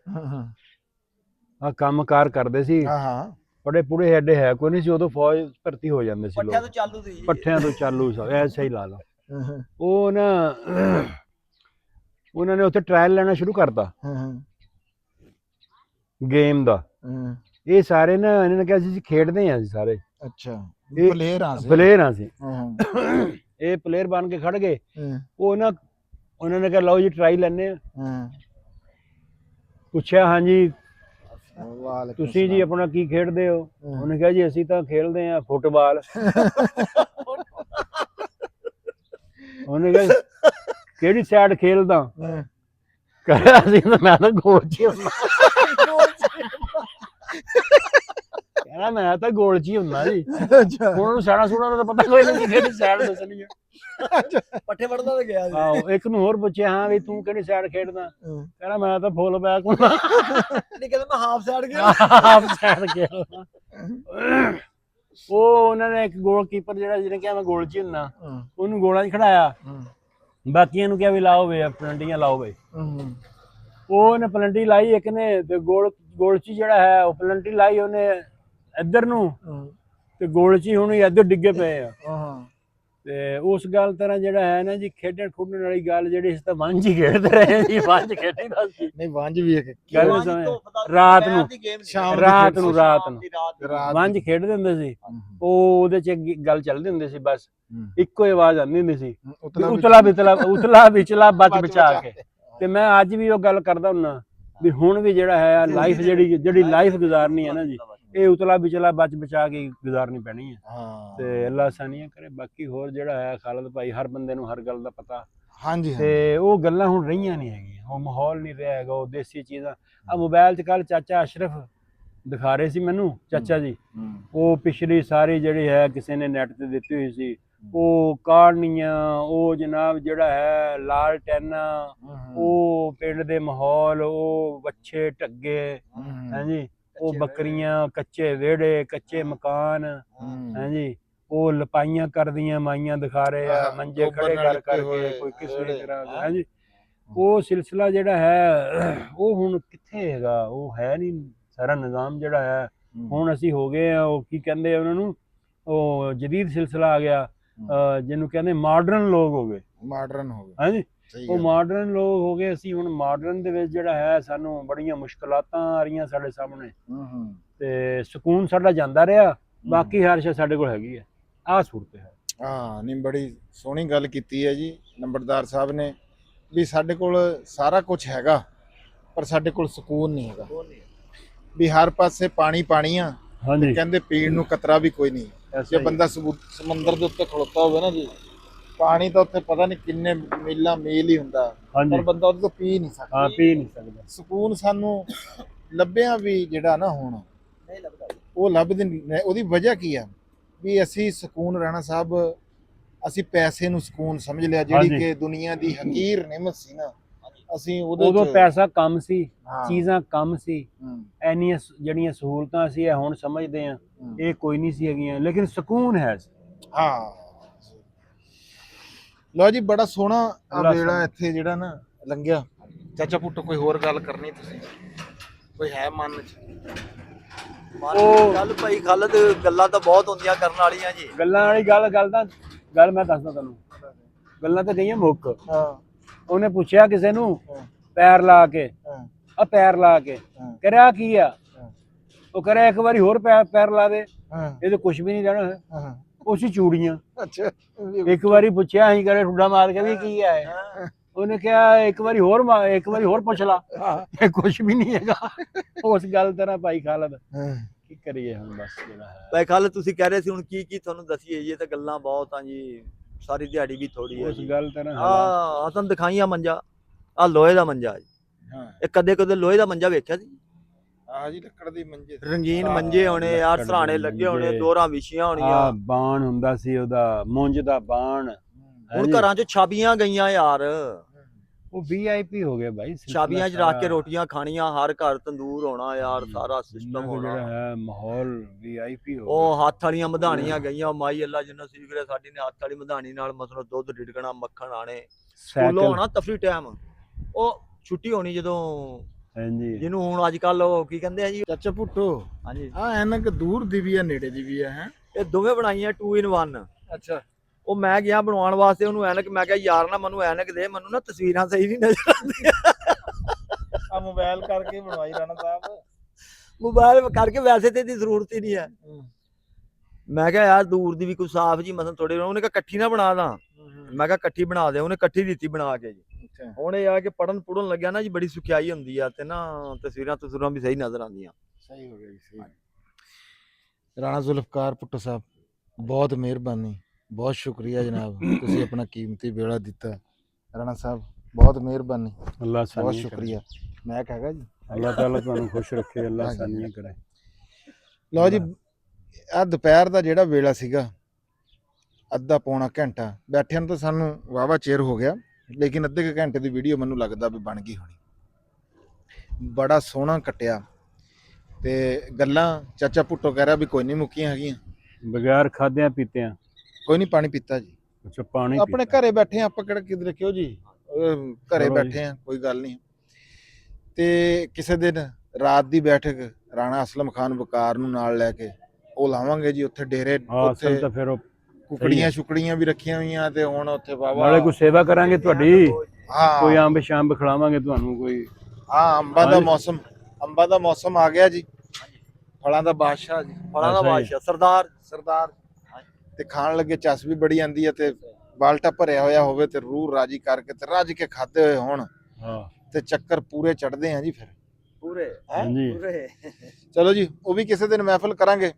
ਆ ਕੰਮਕਾਰ ਕਰਦੇ ਸੀ, ਬੜੇ ਪੂਰੇ ਐਡੇ ਹੈ ਕੋਈ ਨਹੀਂ ਸੀ ਉਦੋਂ। ਫੌਜ ਭਰਤੀ ਹੋ ਜਾਂਦੇ ਸੀ ਪੱਠਿਆਂ ਲੋਕ, ਤੋਂ ਚਾਲੂ ਸੀ ਜੀ। ਪੱਠਿਆਂ ਤੋਂ ਚਾਲੂ ਸੀ, ਐਸਾ ਹੀ ਲਾ ਲਓ। ਉਹ ਨਾ ਉਹਨਾਂ ਨੇ ਉੱਥੇ ਟ੍ਰਾਇਲ ਲੈਣਾ ਸ਼ੁਰੂ ਕਰਤਾ ਗੇਮ ਦਾ। ਇਹ ਸਾਰੇ ਨਾ ਇਹਨਾਂ ਨੇ ਕਿਹਾ ਸੀ ਖੇਡਦੇ ਆ ਅਸੀਂ ਸਾਰੇ। ਅੱਛਾ। ਇਹ ਪਲੇਅਰ ਆ ਸੀ। ਇਹ ਪਲੇਅਰ ਬਣ ਕੇ ਖੜ ਗਏ। ਉਹ ਨਾ ਉਹਨਾਂ ਨੇ ਕਿਹਾ ਲਓ ਜੀ ਟਰਾਈ ਲੈਣੇ ਆ। ਪੁੱਛਿਆ ਹਾਂਜੀ ਤੁਸੀਂ ਜੀ ਆਪਣਾ ਕੀ ਖੇਡਦੇ ਹੋ? ਉਹਨੇ ਕਿਹਾ ਜੀ ਅਸੀਂ ਤਾਂ ਖੇਡਦੇ ਆ ਫੁੱਟਬਾਲ। ਉਹਨੇ ਕਿਹਾ ਕਿਹੜੀ ਸਾਈਡ ਖੇਲਦਾ? ਕਹਿੰਦਾ ਅਸੀਂ ਤਾਂ ਮੈਂ ਤਾਂ ਗੋਲ 'ਚ ਹੁੰਦਾ। ਕਹਿੰਦਾ ਮੈਂ ਤਾਂ ਗੋਲ 'ਚ ਹੀ ਹੁੰਦਾ ਜੀ। ਹੁਣ ਉਹਨੂੰ ਸਾੜਾ ਸੂੜਾ ਦਾ ਪਤਾ ਕੋਈ ਨਹੀਂ ਕਿਹੜੀ ਸਾਈਡ ਦੱਸਣੀ ਆ। ਪੱਠੇ ਵੜਦਾ ਤਾਂ ਗਿਆ ਸੀ। ਆਹੋ ਇੱਕ ਨੂੰ ਹੋਰ ਪੁੱਛਿਆ ਹਾਂ ਵੀ ਤੂੰ ਕਿਹੜੀ ਸਾਈਡ ਖੇਡਦਾ? ਕਹਿੰਦਾ ਮੈਂ ਤਾਂ ਫੁੱਲ ਬੈਕ ਹੁੰਦਾ। ਨਹੀਂ ਕਹਿੰਦਾ ਮੈਂ ਹਾਫ ਸਾਈਡ ਗਿਆ। ਹਾਫ ਸਾਈਡ ਖੇਡਦਾ। ਉਹ ਉਹਨਾਂ ਨੇ ਇੱਕ ਗੋਲਕੀਪਰ ਜਿਹੜਾ ਜਿਹਨੇ ਕਿਹਾ ਮੈਂ ਗੋਲ 'ਚ ਹੀ ਹੁੰਦਾ, ਉਹਨੂੰ ਗੋਲਾਂ 'ਚ ਖੜਾਇਆ। ਬਾਕੀਆਂ ਨੂੰ ਕਿਹਾ ਵੀ ਲਾਓ ਵੇ ਪਲੰਟੀਆਂ ਲਾਓ ਵੇ। ਉਹਨੇ ਪਲੰਟੀ ਲਾਈ ਇੱਕ ਨੇ, ਤੇ ਗੋਲ 'ਚ ਜਿਹੜਾ ਹੈ ਉਹ ਪਲੰਟੀ ਲਾਈ ਉਹਨੇ ਇੱਧਰ ਨੂੰ, ਤੇ ਗੋਲ 'ਚ ਹੀ ਹੁਣ ਇੱਧਰ ਡਿੱਗੇ ਪਏ ਆ। ਤੇ ਉਸ ਗੱਲ ਤਰ੍ਹਾਂ ਜਿਹੜਾ ਹੈ ਨਾ ਜੀ ਖੇਡਣ ਖੁੱਡਣ ਵਾਲੀ ਗੱਲ ਜਿਹੜੀ ਇਸ ਤਾਂ ਵੰਝ ਹੀ ਖੇਡਦੇ ਰਹੇ ਜੀ। ਵੰਝ ਖੇਡੀਦਾ ਸੀ। ਨਹੀਂ ਵੰਝ ਵੀ ਇੱਕ ਗੱਲ ਰਾਤ ਨੂੰ ਵੰਝ ਖੇਡਦੇ ਹੁੰਦੇ ਸੀ। ਉਹ ਉਹਦੇ 'ਚ ਗੱਲ ਚੱਲਦੀ ਹੁੰਦੀ ਸੀ, ਬਸ ਇੱਕੋ ਹੀ ਆਵਾਜ਼ ਆਉਂਦੀ ਹੁੰਦੀ ਸੀ, ਉਤਲਾ ਵਿਚਲਾ ਬਚ ਬਚਾ ਕੇ। ਤੇ ਮੈਂ ਅੱਜ ਵੀ ਉਹ ਗੱਲ ਕਰਦਾ ਹੁੰਦਾ ਵੀ ਹੁਣ ਵੀ ਜਿਹੜਾ ਹੈ ਲਾਈਫ ਜਿਹੜੀ ਲਾਈਫ ਗੁਜ਼ਾਰਨੀ ਹੈ ਨਾ ਜੀ, ਇਹ ਉਤਲਾ ਵਿਚਲਾ ਬਚ ਬਚਾ ਕੇ ਗੁਜ਼ਾਰਨੀ ਪੈਣੀ ਹੈ। ਤੇ ਅੱਲਾ ਆਸਾਨੀਆਂ ਕਰੇ। ਬਾਕੀ ਹੋਰ ਜਿਹੜਾ ਹੈ ਖਾਲਦ ਭਾਈ, ਹਰ ਬੰਦੇ ਨੂੰ ਹਰ ਗੱਲ ਦਾ ਪਤਾ। ਹਾਂਜੀ। ਤੇ ਉਹ ਗੱਲਾਂ ਹੁਣ ਰਹੀਆਂ ਨਹੀਂ ਹੈਗੀਆਂ, ਉਹ ਮਾਹੌਲ ਨਹੀਂ ਰਿਹਾ ਹੈਗਾ। ਉਹ ਦੇਸੀ ਚੀਜ਼ਾਂ ਆ ਮੋਬਾਈਲ 'ਚ ਕੱਲ ਚਾਚਾ ਅਸ਼ਰਫ ਦਿਖਾ ਰਹੇ ਸੀ ਮੈਨੂੰ, ਚਾਚਾ ਜੀ। ਉਹ ਪਿਛਲੀ ਸਾਰੀ ਜਿਹੜੀ ਹੈ ਕਿਸੇ ਨੇ ਨੈਟ ਤੇ ਦਿੱਤੀ ਹੋਈ ਸੀ, ਉਹ ਕਾੜਨੀਆਂ, ਉਹ ਜਨਾਬ ਜਿਹੜਾ ਹੈ ਲਾਲਟੈਨਾਂ, ਉਹ ਪਿੰਡ ਦੇ ਮਾਹੌਲ, ਉਹ ਵੱਛੇ ਢੱਗੇ, ਹਾਂਜੀ, ਉਹ ਬੱਕਰੀਆਂ, ਕੱਚੇ ਵਿਹੜੇ, ਕੱਚੇ ਮਕਾਨ, ਹਾਂਜੀ, ਉਹ ਲਪਾਈਆਂ ਕਰਦੀਆਂ ਮਾਈਆਂ ਦਿਖਾ ਰਹੇ ਆ, ਮੰਜੇ ਖੜੇ ਕਰ ਕਰਕੇ ਕੋਈ ਕਿਸੇ ਤਰ੍ਹਾਂ, ਹਾਂਜੀ। ਉਹ ਸਿਲਸਿਲਾ ਜਿਹੜਾ ਹੈ ਉਹ ਹੁਣ ਕਿੱਥੇ ਹੈਗਾ? ਉਹ ਹੈ ਨਹੀਂ ਸਾਰਾ ਨਿਜ਼ਾਮ ਜਿਹੜਾ ਹੈ। ਹੁਣ ਅਸੀਂ ਹੋ ਗਏ ਆ ਉਹ ਕੀ ਕਹਿੰਦੇ ਉਹਨਾਂ ਨੂੰ, ਉਹ ਜਦੀਦ ਸਿਲਸਿਲਾ ਆ ਗਿਆ। ਜਿਹਨੂੰ ਕਹਿੰਦੇ ਮਾਡਰਨ ਲੋਕ ਹੋ ਗਏ। ਮਾਡਰਨ ਹੋ ਗਏ। ਹਾਂਜੀ, ਸਹੀ ਉਹ ਗੱਲ। ਮਾਡਰਨ ਲੋਕ ਹੋ ਗਏ। ਅਸੀਂ ਹੁਣ ਮਾਡਰਨ ਦੇ ਵਿੱਚ ਜਿਹੜਾ ਹੈ ਸਾਨੂੰ ਬੜੀਆਂ ਮੁਸ਼ਕਲਾਤਾਂ ਆ ਰਹੀਆਂ ਸਾਡੇ ਸਾਹਮਣੇ, ਤੇ ਸਕੂਨ ਸਾਡਾ ਜਾਂਦਾ ਰਿਹਾ। ਬਾਕੀ ਹਰ ਸ਼ੈ ਸਾਡੇ ਕੋਲ ਹੈਗੀ ਹੈ। ਆਹ ਸੂਰਤ ਹੈ। ਹਾਂ, ਨਹੀਂ ਬੜੀ ਸੋਹਣੀ ਗੱਲ ਕੀਤੀ ਹੈ ਜੀ ਨੰਬਰਦਾਰ ਸਾਹਿਬ ਨੇ, ਵੀ ਸਾਡੇ ਕੋਲ ਸਾਰਾ ਕੁਝ ਹੈਗਾ ਪਰ ਸਾਡੇ ਕੋਲ ਸਕੂਨ ਨਹੀਂ ਹੈਗਾ। ਵੀ ਹਰ ਪਾਸੇ ਪਾਣੀ ਪਾਣੀ ਆ, ਹਾਂਜੀ, ਕਹਿੰਦੇ ਪੀਣ ਨੂੰ ਕਤਰਾ ਵੀ ਕੋਈ ਨਹੀਂ। ਐਸਾ ਜੇ ਹੀ। ਬੰਦਾ ਸਮੁੰਦਰ ਦੇ ਉੱਤੇ ਖਲੋਤਾ ਹੋਵੇ ਨਾ ਜੀ, ਪਾਣੀ ਤਾਂ ਉੱਥੇ ਪਤਾ ਨਹੀਂ ਕਿੰਨੇ ਮੀਲ ਹੀ ਹੁੰਦਾ, ਹਾਂਜੀ, ਪਰ ਬੰਦਾ ਉਹਦੇ ਤੋਂ ਪੀ ਨਹੀਂ ਸਕਦਾ। ਹਾਂ, ਪੀ ਨਹੀਂ ਸਕਦਾ। ਸਕੂਨ ਸਾਨੂੰ ਲੱਭਿਆ ਵੀ ਜਿਹੜਾ ਨਾ ਹੁਣ ਉਹ ਲੱਭਦੇ ਨਹੀਂ। ਉਹਦੀ ਵਜ੍ਹਾ ਕੀ ਆ? ਵੀ ਅਸੀਂ ਸਕੂਨ ਰਾਣਾ ਸਾਹਿਬ, ਅਸੀਂ ਪੈਸੇ ਨੂੰ ਸਕੂਨ ਸਮਝ ਲਿਆ, ਜਿਹੜੀ ਹਾਂਜੀ। ਕਿ ਦੁਨੀਆ ਦੀ ਹਕੀਰ ਨਿਮਤ ਸੀ ਨਾ, ਅਸੀਂ ਉਹਦੇ ਉਦੋਂ ਚ ਪੈਸਾ ਕਮ ਸੀ, ਹਾਂ। ਚੀਜ਼ਾਂ ਕਮ ਸੀ, ਹੂੰ, ਐਨੀਆਂ ਜਿਹੜੀਆਂ ਸਹੂਲਤਾਂ ਸੀ ਇਹ ਹੁਣ ਸਮਝਦੇ ਆ ਹੂੰ। ਇਹ ਕੋਈ ਨਹੀਂ ਸੀ ਹੈਗੀਆਂ, ਲੇਕਿਨ ਸਕੂਨ ਹੈ। ਹਾਂ, ਲਓ ਜੀ, ਬੜਾ ਸੋਹਣਾ ਆਹ ਬੜਾ ਵੇਲਾ ਸੋਹਣਾ। ਇੱਥੇ ਜਿਹੜਾ ਨਾ ਲੰਘਿਆ। ਚਾਚਾ ਪੁੱਟੋ ਕੋਈ ਹੋਰ ਗੱਲ ਕਰਨੀ ਤੁਸੀਂ? ਕੋਈ ਹੈ ਮਨ ਚ? ਉਹ ਗੱਲ ਭਾਈ ਖਾਲਦ, ਗੱਲਾਂ ਤਾਂ ਬਹੁਤ ਹੁੰਦੀਆਂ ਕਰਨ ਵਾਲੀਆਂ ਜੀ। ਗੱਲਾਂ ਵਾਲੀ ਗੱਲ ਮੈਂ ਦੱਸਦਾ ਤੁਹਾਨੂੰ। ਗੱਲਾਂ ਤਾਂ ਗਈਆਂ ਮੁੱਕ। ਹਾਂ, ਉਹਨੇ ਪੁੱਛਿਆ ਕਿਸੇ ਨੂੰ ਹਾਂ, ਪੈਰ ਲਾ ਕੇ, ਹਾਂ, ਆ ਪੈਰ ਲਾ ਕੇ ਹਾਂ, ਕਰਿਆ ਕੀ ਆ? ਹਾਂ, ਉਹ ਕਰਿਆ ਇੱਕ ਵਾਰੀ ਹੋਰ ਪੈਰ ਲਾ ਦੇ, ਹਾਂ, ਇਹ ਤਾਂ ਕੁਝ ਵੀ ਨਹੀਂ ਰਹਿਣਾ ਹੈ। ਹਾਂ। ਉਹ ਸੀ ਚੂੜੀਆਂ। ਅੱਛਾ, ਇੱਕ ਵਾਰੀ ਪੁੱਛਿਆ ਅਸੀਂ ਕਰੇ ਠੁੱਡਾ ਮਾਰ ਕੇ ਵੀ ਕੀ ਆ ਇਹ? ਉਹਨੇ ਕਿਹਾ ਇੱਕ ਵਾਰੀ ਹੋਰ ਪੁੱਛ ਲਾ, ਇਹ ਕੁਝ ਵੀ ਨਹੀਂ ਹੈਗਾ। ਉਸ ਗੱਲ ਤਰ੍ਹਾਂ ਭਾਈ ਖਾਲਦ ਹਾਂ। ਕੀ ਕਰੀਏ ਹੁਣ, ਬਸ ਜਿਹੜਾ ਹੈ। ਭਾਈ ਖਾਲਦ ਤੁਸੀਂ ਕਹਿ ਰਹੇ ਸੀ ਹੁਣ ਕੀ ਤੁਹਾਨੂੰ ਦਸੀਏ, ਇਹ ਤਾਂ ਗੱਲਾਂ ਬਹੁਤ ਆ ਜੀ, ਸਾਰੀ ਦਿਹਾੜੀ ਵੀ ਥੋੜੀ ਹੈ ਉਸ ਜੀ। ਗੱਲ ਤਰ੍ਹਾਂ ਹਾਲਾਤ। ਹਸਨ ਦਿਖਾਈਆਂ ਮੰਜਾ, ਆ ਲੋਹੇ ਦਾ ਮੰਜਾ ਜੀ। ਹਾਂ, ਇਹ ਕਦੇ ਲੋਹੇ ਦਾ ਮੰਜਾ ਵੇਖਿਆ ਸੀ? ਆ ਜੀ ਲੱਕੜ ਦੀ ਮੰਜੇ। ਰੰਗੀਨ ਆਹ, ਮੰਜੇ ਹੋਣੇ ਯਾਰ, ਲੱਕੜ ਦੇ ਸਰਾਣੇ ਲੱਗੇ ਹੋਣੇ, ਮੰਜੇ। ਦੋਹਰਾਂ ਵਿਛੀਆਂ ਆ ਹੋਣੀਆਂ। ਬਾਣ ਹੁੰਦਾ ਸੀ ਉਹਦਾ, ਮੁੰਜ ਦਾ ਬਾਣ। ਹੁਣ ਹਾਂਜੀ। ਘਰਾਂ 'ਚ ਛਾਬੀਆਂ ਗਈਆਂ ਯਾਰ, ਉਹ VIP ਹੋ ਗਿਆ ਭਾਈ। ਛਾਬੀਆਂ 'ਚ ਰੱਖ ਕੇ ਰੋਟੀਆਂ ਖਾਣੀਆਂ, ਹਰ ਘਰ ਤੰਦੂਰ ਹੋਣਾ ਯਾਰ, ਸਾਰਾ ਸਿਸਟਮ ਜਿਹੜਾ ਹੋਣਾ। ਹੈ ਮਾਹੌਲ VIP ਹੋ ਗਿਆ। ਉਹ ਹੱਥ ਵਾਲੀਆਂ ਮਧਾਣੀਆਂ ਗਈਆਂ, ਮਾਈ ਅੱਲਾ ਜਿੰਨਾ ਸੀਖ ਰਿਹਾ, ਸਾਡੀ ਨੇ ਹੱਥ ਵਾਲੀ ਮਧਾਣੀ ਨਾਲ ਮਤਲਬ ਦੁੱਧ ਡਿੜਕਣਾ, ਮੱਖਣ ਆਣੇ, ਸਕੂਲੋਂ ਆਉਣਾ ਤਫਰੀ ਟਾਈਮ, ਉਹ ਛੁੱਟੀ ਹੋਣੀ ਜਦੋਂ, ਹਾਂਜੀ। ਜਿਹਨੂੰ ਹੁਣ ਅੱਜ ਕੱਲ ਉਹ ਕੀ ਕਹਿੰਦੇ ਆ ਜੀ। ਚਾਚਾ ਪੁੱਟੋ, ਹਾਂਜੀ, ਆ ਐਨਕ ਦੂਰ ਦੀ ਵੀ ਆ ਨੇੜੇ ਦੀ ਵੀ ਆ ਹੈ? ਇਹ ਦੋਵੇਂ ਬਣਾਈਆਂ 2 in 1। ਅੱਛਾ। ਉਹ ਮੈਂ ਗਿਆ ਬਣਵਾਉਣ ਵਾਸਤੇ ਉਹਨੂੰ ਐਨਕ, ਮੈਂ ਕਿਹਾ ਯਾਰ ਨਾ ਮੈਨੂੰ ਐਨਕ ਦੇ, ਮੈਨੂੰ ਨਾ ਤਸਵੀਰਾਂ ਸਹੀ ਨਹੀਂ ਨਜ਼ਰ ਆਉਂਦੀਆਂ। ਆ ਮੋਬਾਈਲ ਕਰਕੇ ਬਣਵਾਈ ਰਾਣਾ ਸਾਹਿਬ। ਮੋਬਾਈਲ ਕਰਕੇ ਵੈਸੇ ਤੇ ਇਹਦੀ ਜ਼ਰੂਰਤ ਹੀ ਨਹੀਂ ਹੈ। ਮੈਂ ਕਿਹਾ ਯਾਰ ਦੂਰ ਦੀ ਵੀ ਕੋਈ ਸਾਫ਼ ਜੀ ਮਸਲ ਥੋੜੇ, ਉਹਨੇ ਕਿਹਾ ਇਕੱਠੀ ਨਾ ਬਣਾ ਦਾਂ, ਮੈਂ ਕਿਹਾ ਇਕੱਠੀ ਬਣਾ ਦੇ, ਉਹਨੇ ਇਕੱਠੀ ਦਿੱਤੀ ਬਣਾ ਕੇ ਜੀ। ਅੱਛਾ। ਹੁਣ ਇਹ ਆ ਕਿ ਪੜਨ ਪੁੜਨ ਲੱਗਿਆ ਨਾ ਜੀ, ਬੜੀ ਸੁਖਿਆਈ ਹੁੰਦੀ ਆ, ਤੇ ਨਾ ਤਸਵੀਰਾਂ ਵੀ ਸਹੀ ਨਜ਼ਰ ਆਉਂਦੀਆਂ। ਸਹੀ ਹੋ ਗਿਆ ਜੀ, ਸਹੀ। ਰਾਣਾ ਜ਼ੁਲਫਕਾਰ ਪੁੱਟੋ ਸਾਹਿਬ, ਬਹੁਤ ਮਿਹਰਬਾਨੀ, ਬਹੁਤ ਸ਼ੁਕਰੀਆ ਜਨਾਬ, ਤੁਸੀਂ ਆਪਣਾ ਕੀਮਤੀ ਵੇਲਾ ਦਿੱਤਾ। ਰਾਣਾ ਸਾਹਿਬ ਬਹੁਤ ਮਿਹਰਬਾਨੀ, ਅੱਲਾਹ ਬਹੁਤ ਸਾਨੀਆਂ ਸ਼ੁਕਰੀਆ। ਮੈਂ ਕਹਾਂਗਾ ਜੀ, ਅੱਲਾਹ ਤਾਲਾ ਤੁਹਾਨੂੰ ਖੁਸ਼ ਰੱਖੇ, ਅੱਲਾਹ ਸਾਨੀਆਂ ਕਰੇ। ਲਓ ਜੀ, ਆ ਦੁਪਹਿਰ ਦਾ ਜਿਹੜਾ ਵੇਲਾ ਸੀਗਾ, ਅੱਧਾ ਪੌਣਾ ਘੰਟਾ ਬੈਠਿਆਂ ਨੂੰ ਤਾਂ ਸਾਨੂੰ ਵਾਹਵਾ ਚਿਰ ਹੋ ਗਿਆ, ਲੇਕਿਨ ਅੱਧੇ ਕੁ ਘੰਟੇ ਦੀ ਵੀਡੀਓ ਮੈਨੂੰ ਲੱਗਦਾ ਵੀ ਬਣ ਗਈ ਹੋਣੀ। ਬੜਾ ਸੋਹਣਾ ਕੱਟਿਆ, ਤੇ ਗੱਲਾਂ ਚਾਚਾ ਪੁੱਟੋ ਕਹਿ ਰਿਹਾ ਵੀ ਕੋਈ ਨਹੀਂ ਮੁੱਕੀਆਂ ਹੈਗੀਆਂ। ਬਗੈਰ ਖਾਦਿਆਂ ਪੀਤਿਆਂ। ਕੋਈ ਨਹੀਂ, ਪਾਣੀ ਪੀਤਾ ਜੀ, ਅੱਛਾ, ਪਾਣੀ ਆਪਣੇ ਪੀਤਾ। ਘਰੇ ਬੈਠੇ ਆ ਆਪਾਂ, ਕਿਹੜਾ ਕਿਧਰੇ ਕਿਉਂ ਜੀ, ਘਰੇ ਚਲੋ ਬੈਠੇ ਆ, ਕੋਈ ਗੱਲ ਨਹੀਂ। ਤੇ ਕਿਸੇ ਦਿਨ ਰਾਤ ਦੀ ਬੈਠਕ ਰਾਣਾ ਅਸਲਮ ਖਾਨ ਵਕਾਰ ਨੂੰ ਨਾਲ ਲੈ ਕੇ ਉਹ ਲਾਵਾਂਗੇ ਜੀ ਉੱਥੇ ਡੇਰੇ। ਹਾਂ, ਉੱਥੇ ਅਸਲ ਤਾਂ ਫਿਰ ਉਹ ਕੁਕੜੀਆਂ ਸ਼ੁਕੜੀਆਂ ਵੀ ਰੱਖੀਆਂ ਹੋਈਆਂ, ਤੇ ਹੁਣ ਉੱਥੇ ਬਾਬਾ ਨਾਲੇ ਕੋਈ ਸੇਵਾ ਕਰਾਂਗੇ ਤੁਹਾਡੀ, ਹਾਂ ਕੋਈ ਅੰਬ ਸ਼ੰਬ ਖਿਲਾਵਾਂਗੇ ਤੁਹਾਨੂੰ ਕੋਈ। ਹਾਂ, ਅੰਬਾਂ ਦਾ ਮੌਸਮ ਆ ਗਿਆ ਜੀ, ਫਲਾਂ ਦਾ ਬਾਦਸ਼ਾਹ ਜੀ, ਫਲਾਂ ਦਾ ਅੱਛਾ ਜੀ। ਬਾਦਸ਼ਾਹ ਸਰਦਾਰ। ਤੇ ਖਾਣ ਲੱਗੇ ਚੱਸ ਵੀ ਬੜੀ ਆਂਦੀ ਹੈ, ਤੇ ਬਾਲਟਾ ਭਰਿਆ ਹੋਇਆ ਹੋਵੇ ਤੇ ਰੂਹ ਰਾਜੀ ਕਰਕੇ ਤੇ ਰੱਜ ਕੇ ਖਾਦੇ ਹੋਏ ਹੋਣ, ਹਾਂ, ਤੇ ਚੱਕਰ ਪੂਰੇ ਚੜਦੇ ਆ ਜੀ ਫਿਰ। ਪੂਰੇ ਹਾਂਜੀ। ਪੂਰੇ। ਚਲੋ ਜੀ, ਉਹ ਵੀ ਕਿਸੇ ਦਿਨ ਮਹਿਫਲ ਕਰਾਂਗੇ।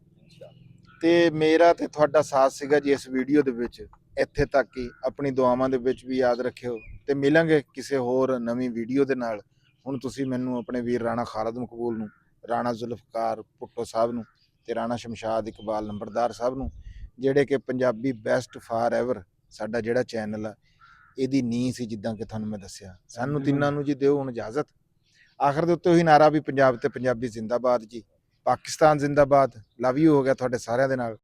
ਤੇ ਮੇਰਾ ਤੇ ਤੁਹਾਡਾ ਸਾਥ ਸੀਗਾ ਜੀ ਇਸ ਵੀਡੀਓ ਦੇ ਵਿੱਚ, ਇੱਥੇ ਤੱਕ ਹੀ। ਆਪਣੀ ਦੁਆਵਾਂ ਦੇ ਵਿੱਚ ਵੀ ਯਾਦ ਰੱਖਿਓ, ਤੇ ਮਿਲਾਂਗੇ ਕਿਸੇ ਹੋਰ ਨਵੀਂ ਵੀਡੀਓ ਦੇ ਨਾਲ। ਹੁਣ ਤੁਸੀਂ ਮੈਨੂੰ ਆਪਣੇ ਵੀਰ ਰਾਣਾ ਖਾਲਦ ਮਕਬੂਲ ਨੂੰ, ਰਾਣਾ ਜ਼ੁਲਫਕਾਰ ਭੁੱਟੋ ਸਾਹਿਬ ਨੂੰ, ਤੇ ਰਾਣਾ ਸ਼ਮਸ਼ਾਦ ਇਕਬਾਲ ਨੰਬਰਦਾਰ ਸਾਹਿਬ ਨੂੰ, ਜਿਹੜੇ ਕਿ ਪੰਜਾਬੀ ਬੈਸਟ ਫਾਰ ਐਵਰ ਸਾਡਾ ਜਿਹੜਾ ਚੈਨਲ ਆ, ਇਹਦੀ ਨੀਂਹ ਸੀ, ਜਿੱਦਾਂ ਕਿ ਤੁਹਾਨੂੰ ਮੈਂ ਦੱਸਿਆ। ਸਾਨੂੰ ਤਿੰਨਾਂ ਨੂੰ ਜੀ ਦਿਓ ਹੁਣ ਇਜਾਜ਼ਤ। ਆਖਰ ਦੇ ਉੱਤੇ ਉਹੀ ਨਾਰਾ ਵੀ ਪੰਜਾਬ ਤੇ ਪੰਜਾਬੀ ਜ਼ਿੰਦਾਬਾਦ ਜੀ, ਪਾਕਿਸਤਾਨ ਜ਼ਿੰਦਾਬਾਦ। ਲਵ ਯੂ ਹੋ ਗਿਆ ਤੁਹਾਡੇ ਸਾਰਿਆਂ ਦੇ ਨਾਲ।